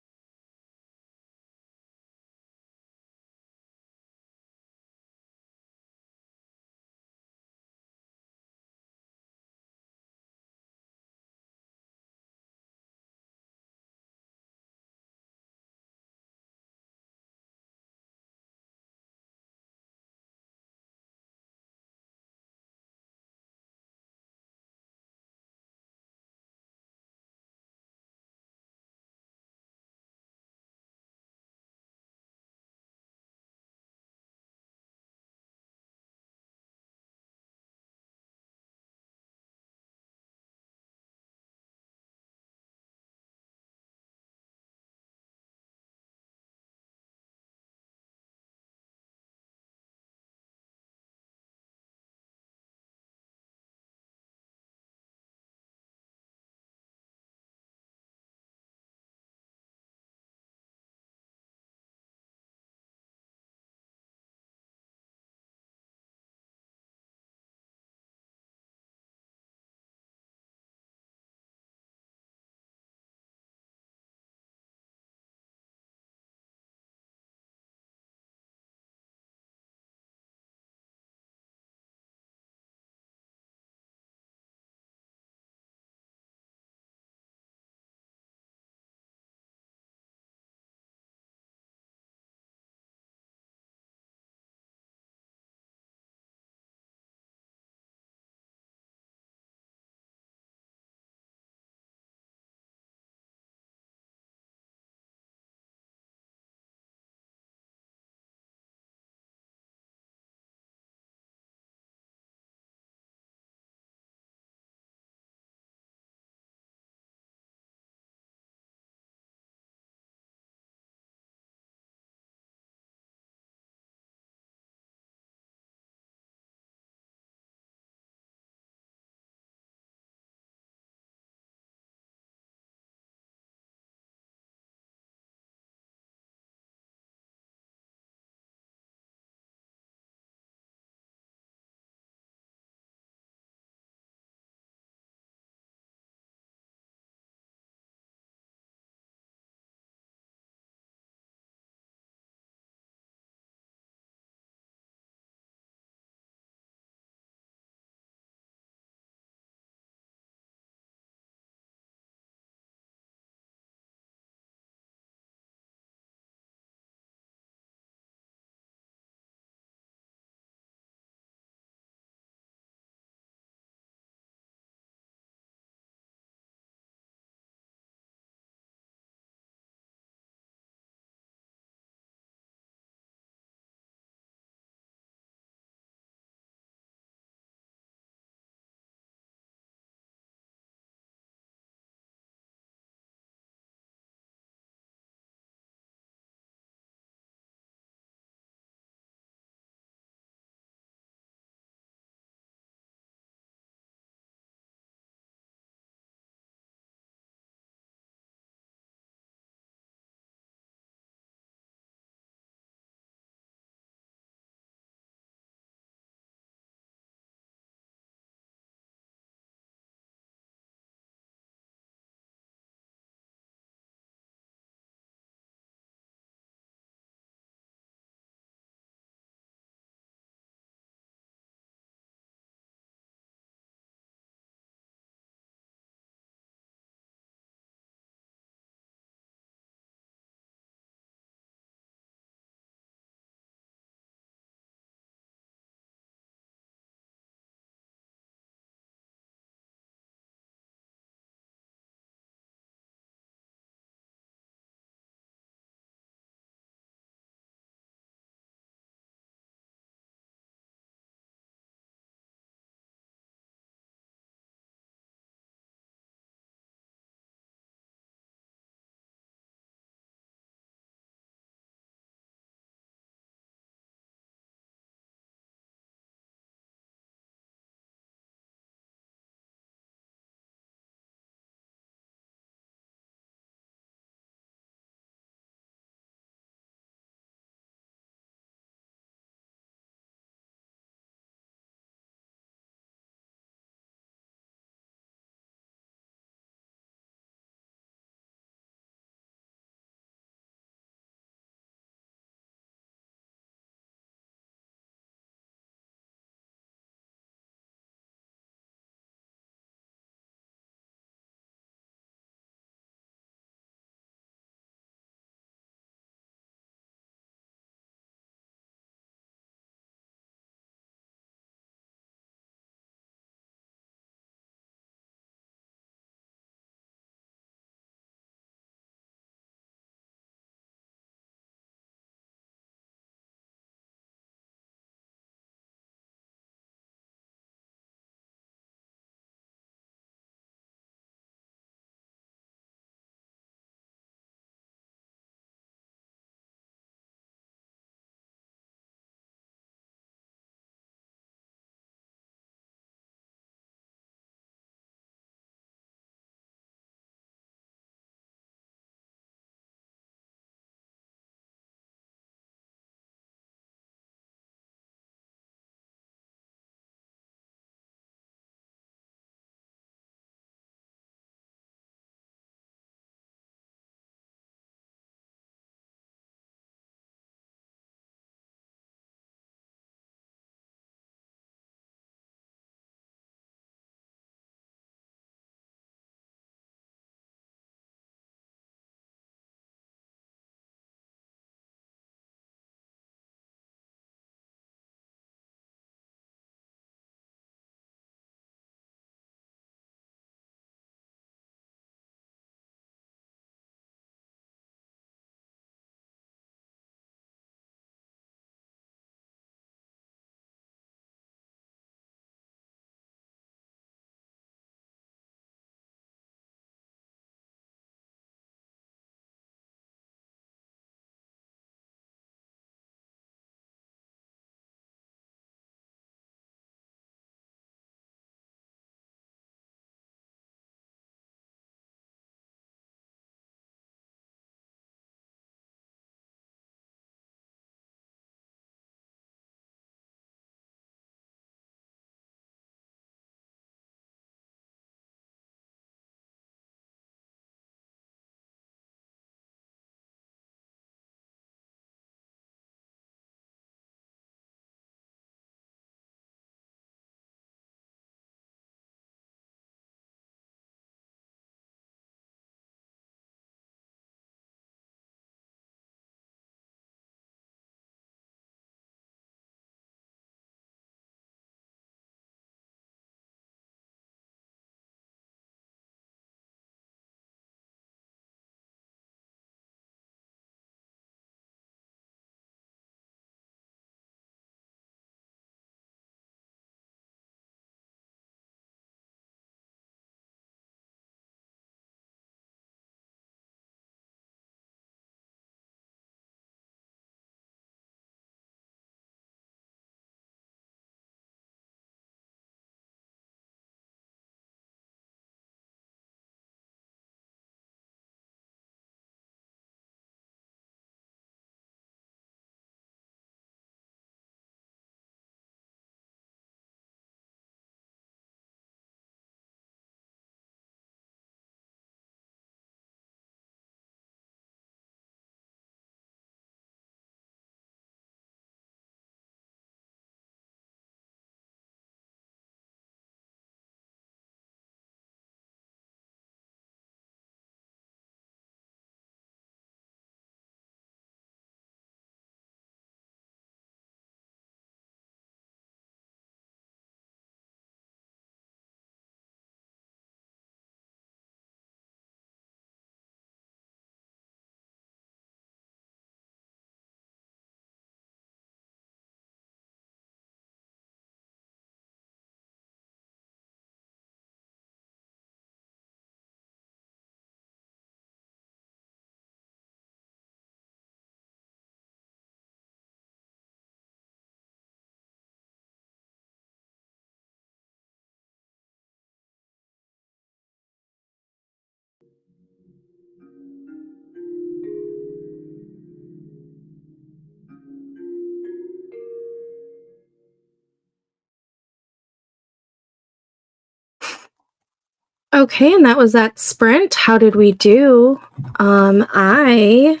Okay, and that was that sprint. How did we do? I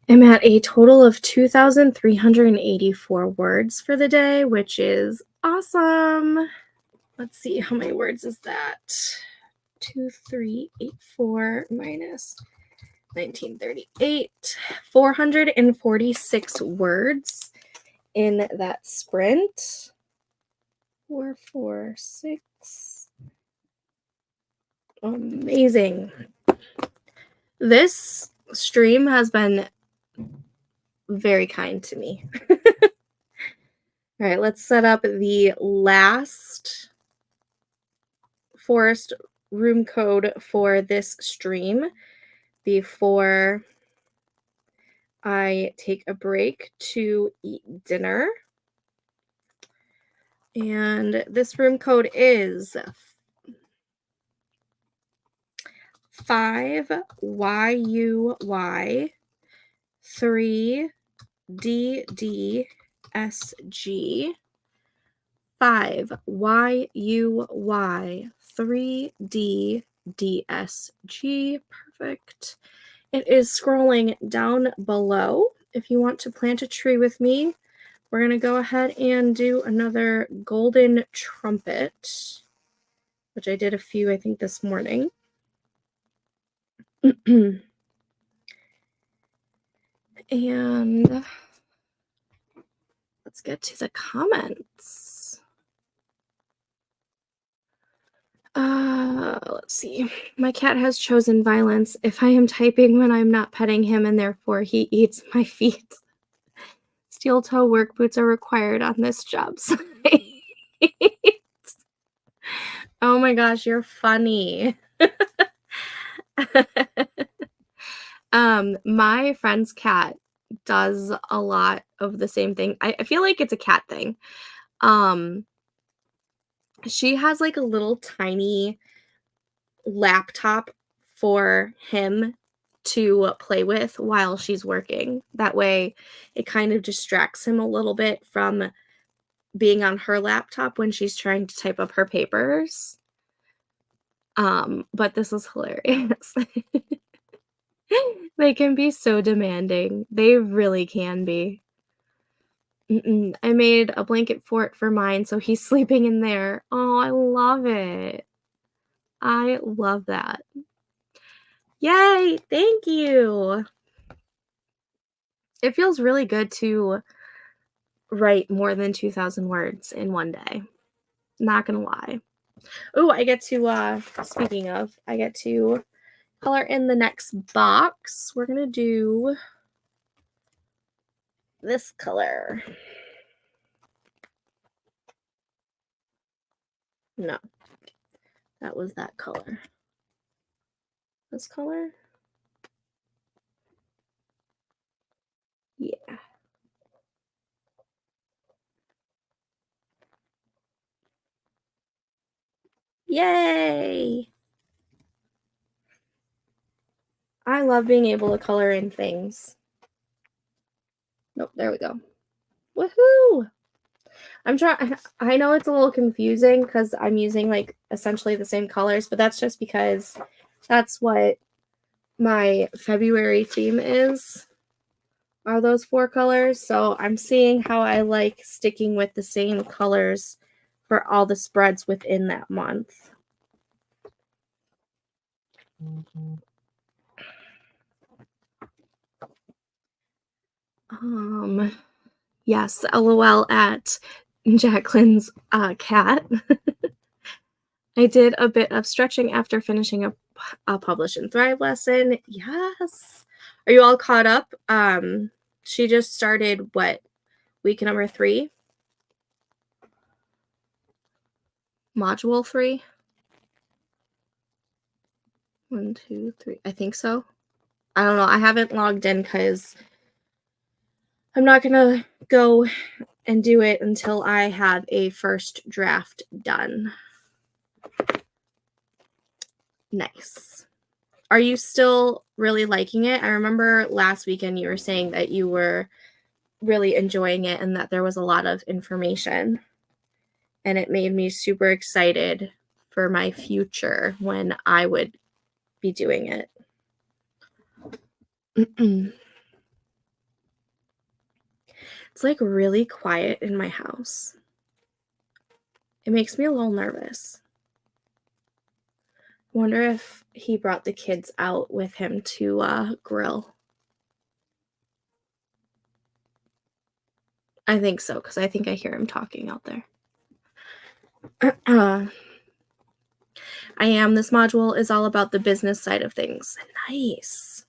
am at a total of 2,384 words for the day, which is awesome. Let's see, how many words is that? 2,384 minus 1938. 446 words in that sprint. 446. Amazing. This stream has been very kind to me. All right, let's set up the last forest room code for this stream before I take a break to eat dinner. And this room code is 5YUY 3DDSG 5YUY 3DDSG. Perfect. It is scrolling down below. If you want to plant a tree with me, we're going to go ahead and do another golden trumpet, which I did a few, I think, this morning. And let's get to the comments. Let's see. My cat has chosen violence. If I am typing when I'm not petting him and therefore he eats my feet. Steel toe work boots are required on this job site. Oh my gosh, you're funny. My friend's cat does a lot of the same thing. I feel like it's a cat thing. She has like a little tiny laptop for him to play with while she's working. That way it kind of distracts him a little bit from being on her laptop when she's trying to type up her papers. But this is hilarious. They can be so demanding. They really can be. I made a blanket fort for mine, so he's sleeping in there. Oh, I love it. I love that. Yay! Thank you. It feels really good to write more than 2,000 words in one day. Not gonna lie. Oh, I get to, speaking of, I get to color in the next box. We're gonna do this color. No, that was that color. This color? Yeah. Yay! I love being able to color in things. Nope, there we go. Woohoo! I know it's a little confusing because I'm using like essentially the same colors, but that's just because that's what my February theme is, are those 4 colors. So I'm seeing how I like sticking with the same colors for all the spreads within that month. Yes, LOL at Jacqueline's cat. I did a bit of stretching after finishing a Publish and Thrive lesson. Yes. Are you all caught up? She just started, what, week number 3? Module 3? 1, 2, 3. I think so. I don't know. I haven't logged in because I'm not going to go and do it until I have a first draft done. Nice. Are you still really liking it? I remember last weekend you were saying that you were really enjoying it and that there was a lot of information. And it made me super excited for my future when I would be doing it. It's like really quiet in my house. It makes me a little nervous. Wonder if he brought the kids out with him to grill. I think so, because I think I hear him talking out there. I am. This module is all about the business side of things. Nice.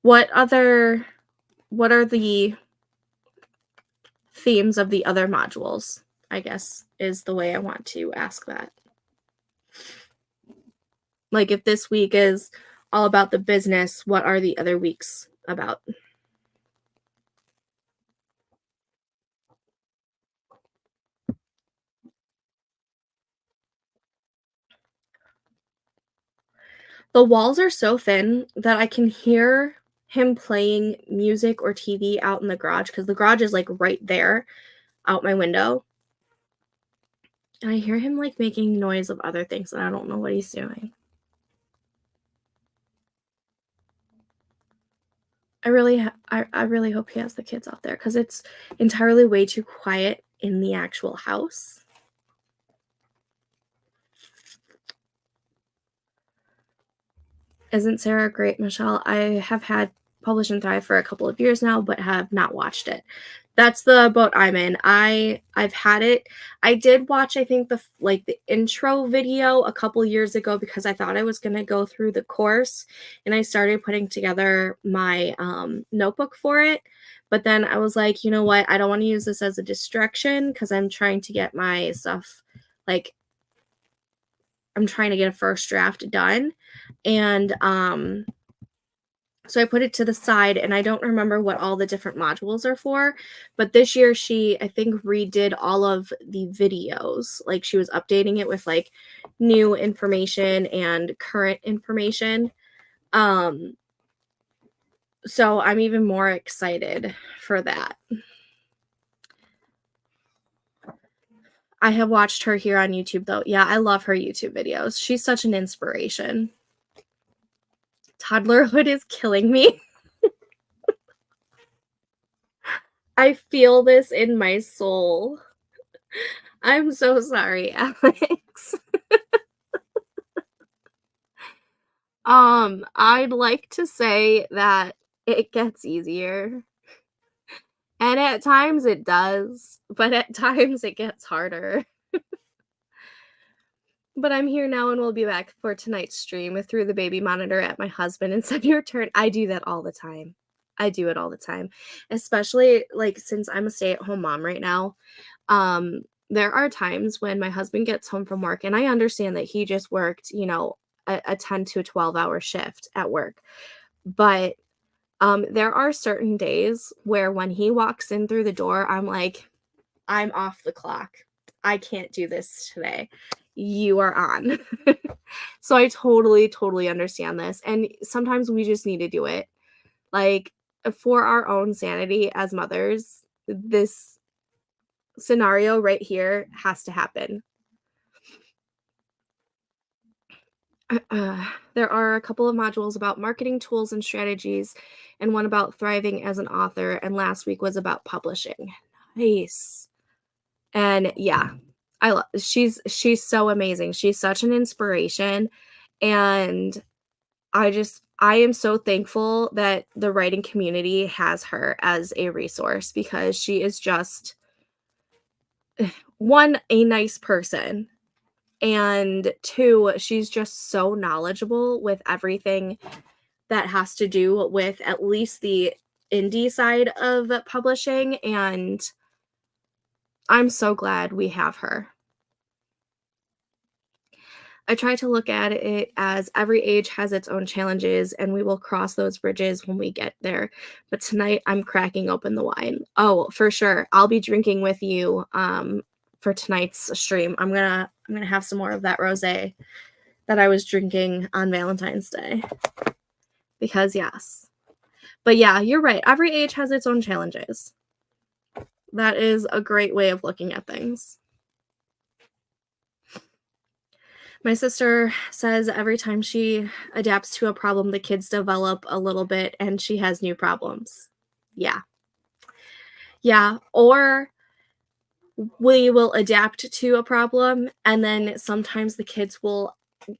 What are the themes of the other modules, I guess, is the way I want to ask that. Like, if this week is all about the business, what are the other weeks about? The walls are so thin that I can hear him playing music or TV out in the garage, because the garage is, like, right there out my window. And I hear him, like, making noise of other things, and I don't know what he's doing. I really hope he has the kids out there, because it's entirely way too quiet in the actual house. Isn't Sarah great, Michelle? I have had Publish and Thrive for a couple of years now, but have not watched it. That's the boat I'm in. I've had it. I did watch, I think, the intro video a couple years ago, because I thought I was going to go through the course, and I started putting together my notebook for it. But then I was like, you know what? I don't want to use this as a distraction, because I'm trying to get my stuff, like, I'm trying to get a first draft done. And so I put it to the side, and I don't remember what all the different modules are for, but this year she, I think, redid all of the videos. Like, she was updating it with, like, new information and current information. So I'm even more excited for that. I have watched her here on YouTube, though. Yeah, I love her YouTube videos. She's such an inspiration. Toddlerhood is killing me. I feel this in my soul. I'm so sorry, Alex. I'd like to say that it gets easier. And at times it does, but at times it gets harder. But I'm here now, and we'll be back for tonight's stream. I threw the baby monitor at my husband and said, "Your turn." I do that all the time. I do it all the time. Especially, like, since I'm a stay-at-home mom right now, there are times when my husband gets home from work, and I understand that he just worked, a 10 to 12-hour shift at work. But there are certain days where when he walks in through the door, I'm like, I'm off the clock. I can't do this today. You are on. So I totally, totally understand this. And sometimes we just need to do it. Like, for our own sanity as mothers, this scenario right here has to happen. There are a couple of modules about marketing tools and strategies, and one about thriving as an author, and last week was about publishing. Nice. And yeah, she's so amazing. She's such an inspiration, and I am so thankful that the writing community has her as a resource, because she is just, one, a nice person, and two, she's just so knowledgeable with everything that has to do with at least the indie side of publishing, and I'm so glad we have her. I try to look at it as every age has its own challenges, and we will cross those bridges when we get there. But tonight I'm cracking open the wine. Oh, for sure. I'll be drinking with you for tonight's stream. I'm gonna have some more of that rosé that I was drinking on Valentine's Day. Because yes. But yeah, you're right. Every age has its own challenges. That is a great way of looking at things. My sister says every time she adapts to a problem, the kids develop a little bit and she has new problems. Yeah. Yeah. Or we will adapt to a problem and then sometimes the kids will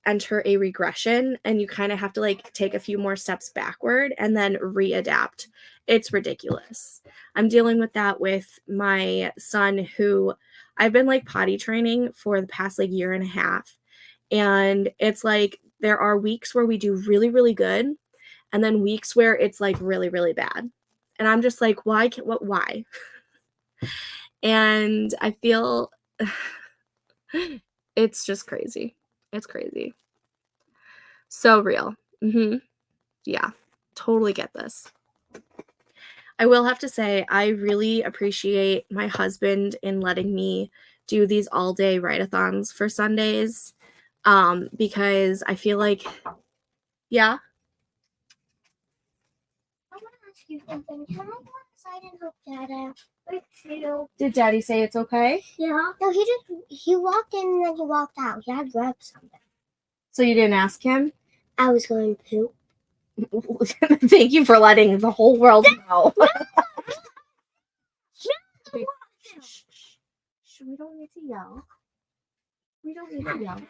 enter a regression and you kind of have to like take a few more steps backward and then readapt. It's ridiculous. I'm dealing with that with my son who I've been like potty training for the past like year and a half. And it's like there are weeks where we do really, really good and then weeks where it's like really, really bad. And I'm just like, why? And I feel it's just crazy. It's crazy. So real. Yeah, totally get this. I will have to say, I really appreciate my husband in letting me do these all-day write-a-thons for Sundays, because I feel like, yeah. I want to ask you something. Can I go outside and help Dada with you? Did Daddy say it's okay? Yeah. No, he walked in and then he walked out. He had to grab something. So you didn't ask him? I was going to poop. Thank you for letting the whole world know. We don't need to yell. We don't need to yell.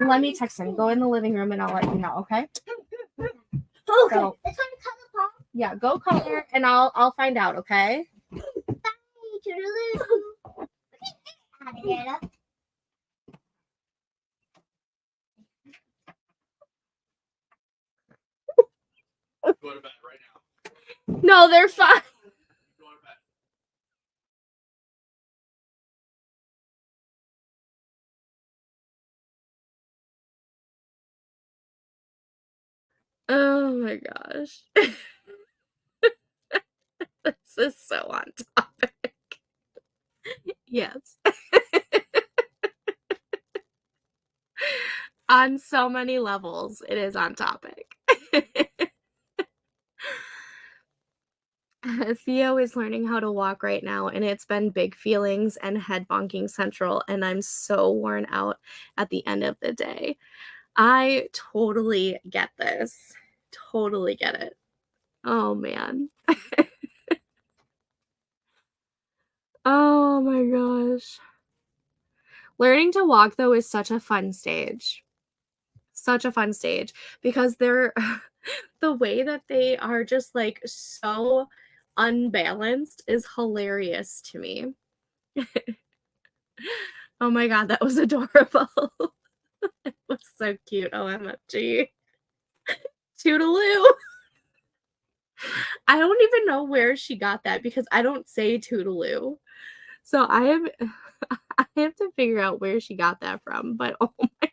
Let me text him. Go in the living room and I'll let you know, okay? Okay. So, It's going to color pop. Yeah, go color and I'll find out, okay? Bye. Toodaloo. Alligator. Go to bed right now. No, they're fine. Go to bed. Oh my gosh. This is so on topic. Yes. On so many levels, it is on topic. Theo is learning how to walk right now, and it's been big feelings and head bonking central, and I'm so worn out at the end of the day. I totally get this. Totally get it. Oh, man. Oh my gosh. Learning to walk, though, is such a fun stage. Such a fun stage because they're the way that they are just like so unbalanced is hilarious to me. Oh my god, that was adorable. It was so cute. OMFG. Toodaloo. I don't even know where she got that because I don't say toodaloo. So I have to figure out where she got that from, but oh my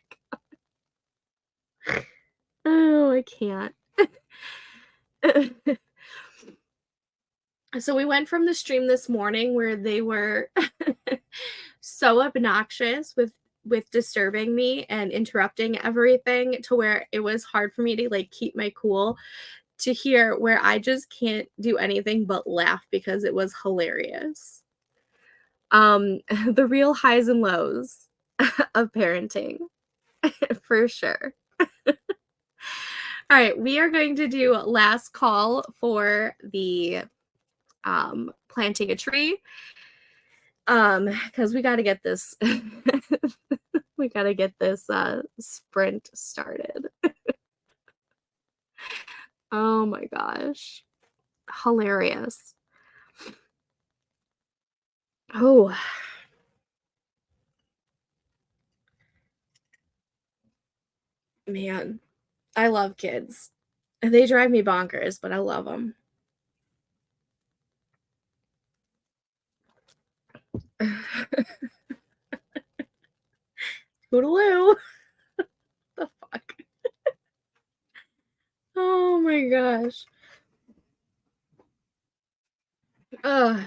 god. Oh, I can't. So we went from the stream this morning where they were so obnoxious with disturbing me and interrupting everything to where it was hard for me to like keep my cool to here where I just can't do anything but laugh because it was hilarious. The real highs and lows of parenting for sure. All right, we are going to do last call for the planting a tree. Because we got to get this we got to get this sprint started. Oh my gosh. Hilarious. Oh. Man, I love kids. They drive me bonkers, but I love them. Toodaloo. The fuck? Oh my gosh. Ugh.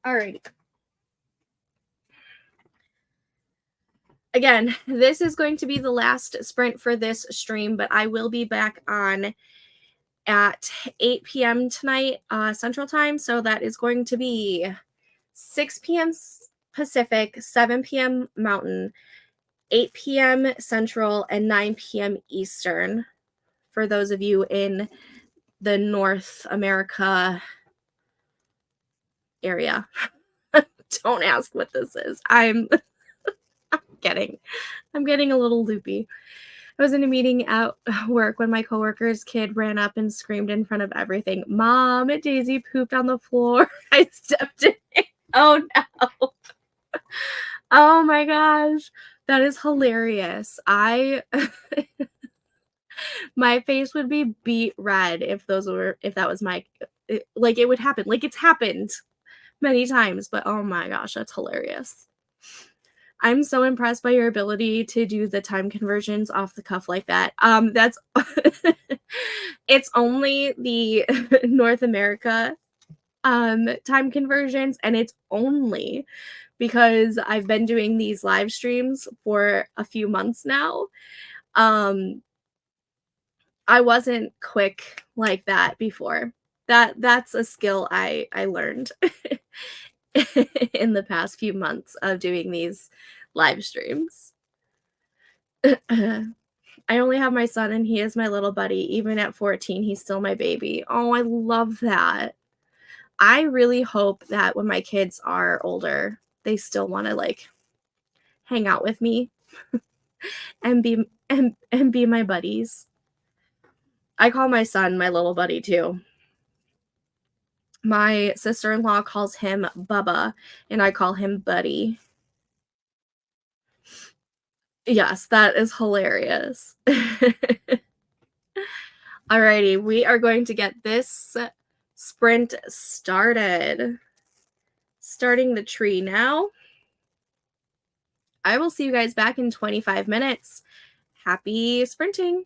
All right. Again, this is going to be the last sprint for this stream, but I will be back on at 8 p.m. tonight, Central Time. So that is going to be 6 p.m. Pacific, 7 p.m. Mountain, 8 p.m. Central, and 9 p.m. Eastern for those of you in the North America area. Don't ask what this is. I'm getting a little loopy. I was in a meeting at work when my coworker's kid ran up and screamed in front of everything, "Mom, Daisy pooped on the floor." I stepped in. Oh no. Oh my gosh. That is hilarious. My face would be beet red if that was my like it would happen. Like it's happened many times, but oh my gosh, that's hilarious. I'm so impressed by your ability to do the time conversions off the cuff like that. That's it's only the North America time conversions, and it's only because I've been doing these live streams for a few months now. I wasn't quick like that before. That's a skill I learned in the past few months of doing these live streams. I only have my son and he is my little buddy. Even at 14, he's still my baby. Oh, I love that. I really hope that when my kids are older, they still want to like hang out with me and be my buddies. I call my son my little buddy too. My sister-in-law calls him Bubba and I call him Buddy. Yes, that is hilarious. Alrighty, we are going to get this sprint started. Starting the tree now. I will see you guys back in 25 minutes. Happy sprinting.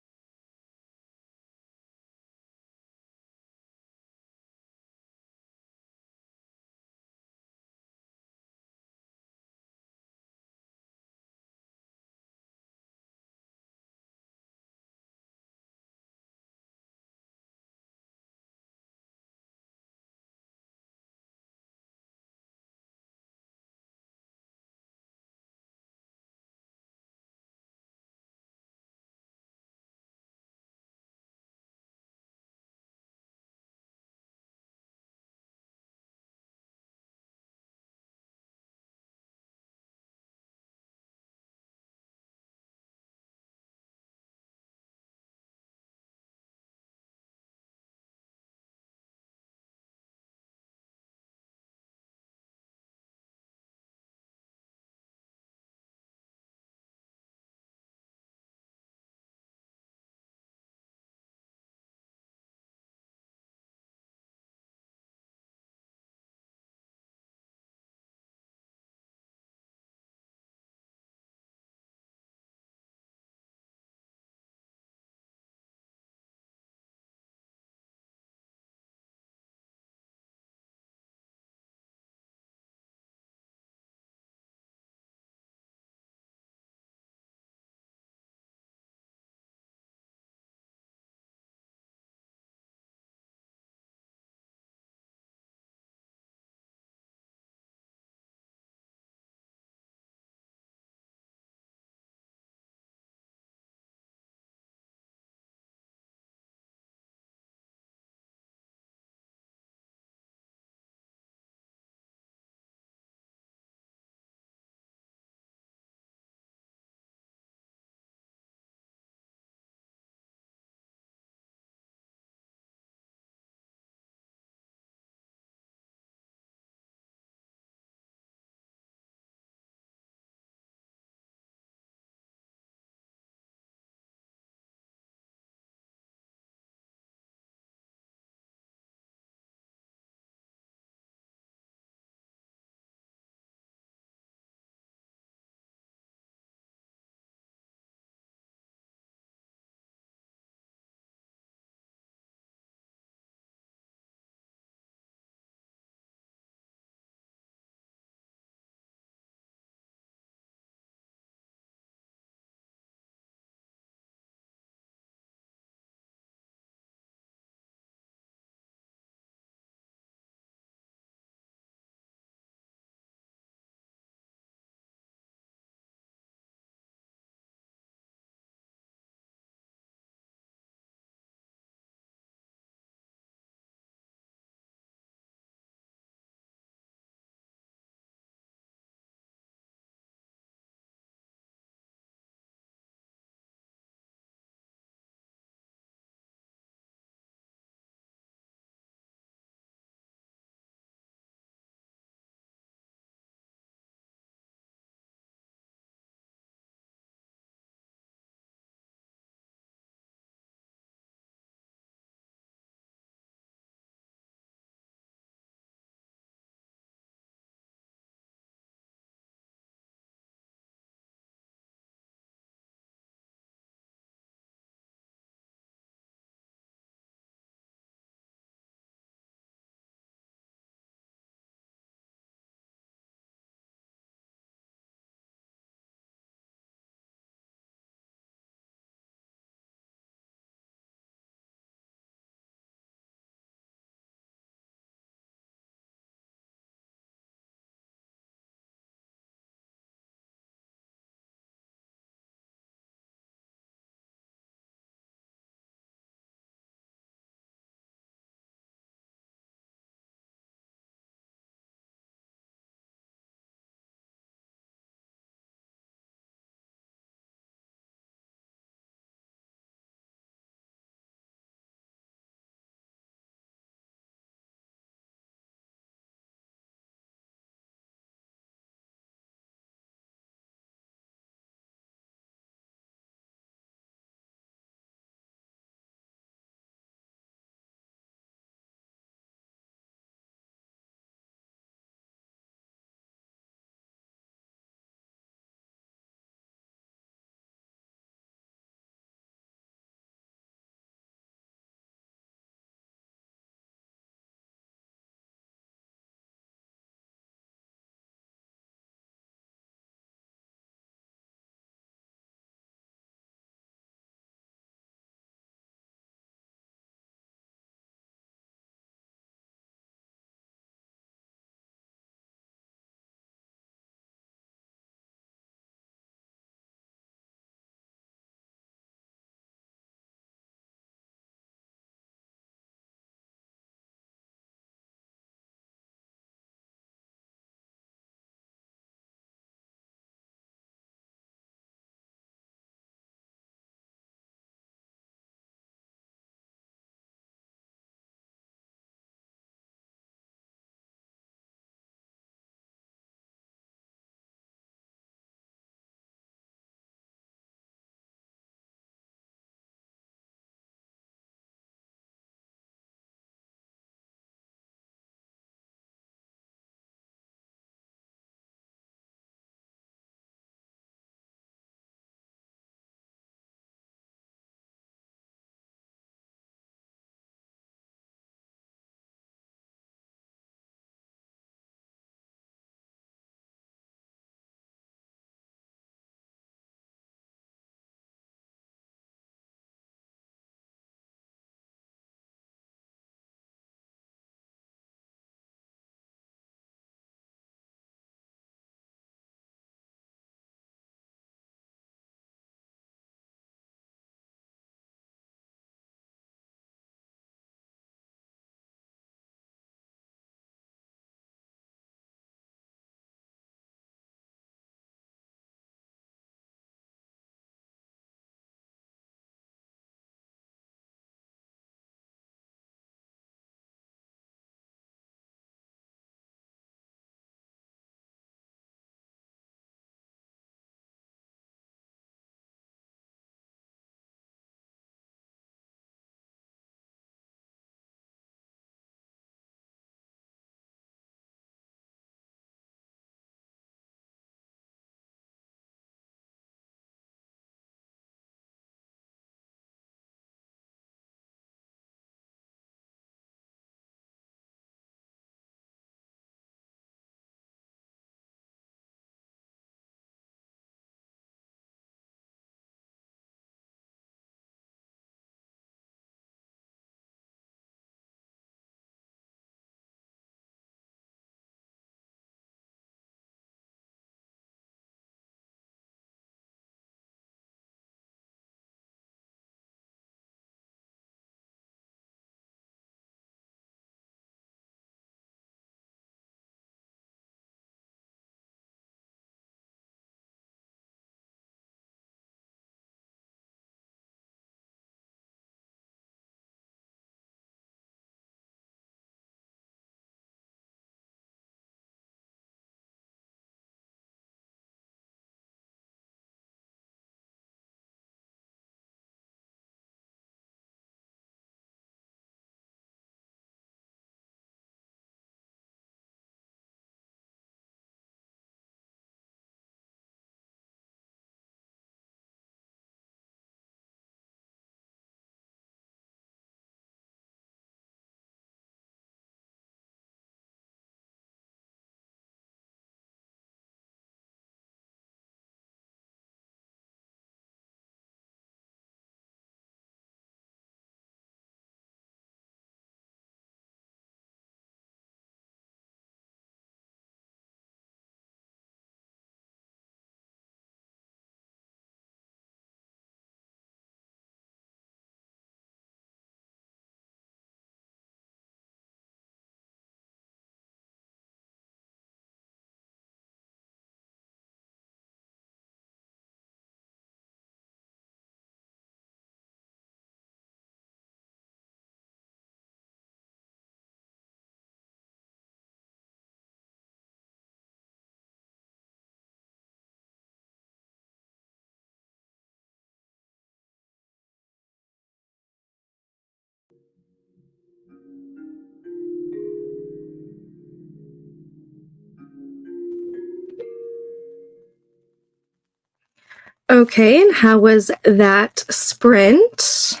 Okay, and how was that sprint?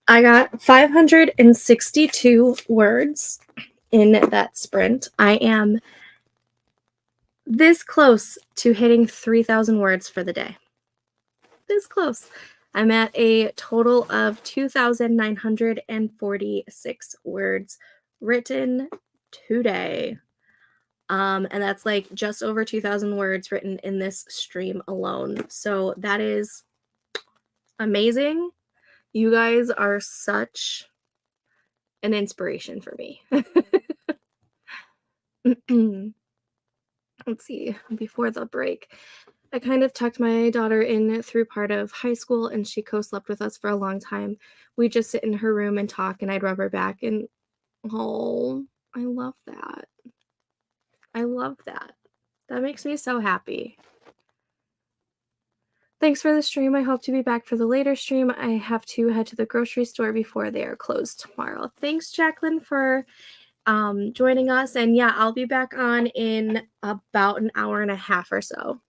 I got 562 words in that sprint. I am this close to hitting 3,000 words for the day. This close. I'm at a total of 2,946 words written today. And that's like just over 2,000 words written in this stream alone. So that is amazing. You guys are such an inspiration for me. Let's see, before the break, I kind of tucked my daughter in through part of high school, and she co-slept with us for a long time. We just sit in her room and talk, and I'd rub her back, and oh, I love that. I love that. That makes me so happy. Thanks for the stream. I hope to be back for the later stream. I have to head to the grocery store before they are closed tomorrow. Thanks, Jacqueline, for joining us. And yeah, I'll be back on in about an hour and a half or so.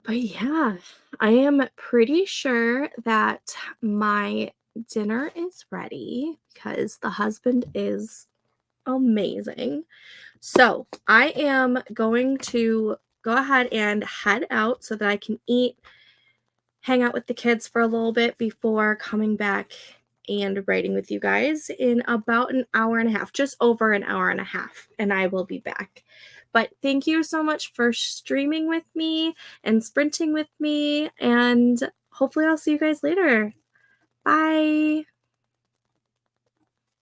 But yeah, I am pretty sure that my dinner is ready because the husband is amazing. So I am going to go ahead and head out so that I can eat, hang out with the kids for a little bit before coming back and writing with you guys in about an hour and a half, just over an hour and a half, and I will be back. But thank you so much for streaming with me and sprinting with me, and hopefully I'll see you guys later. Bye.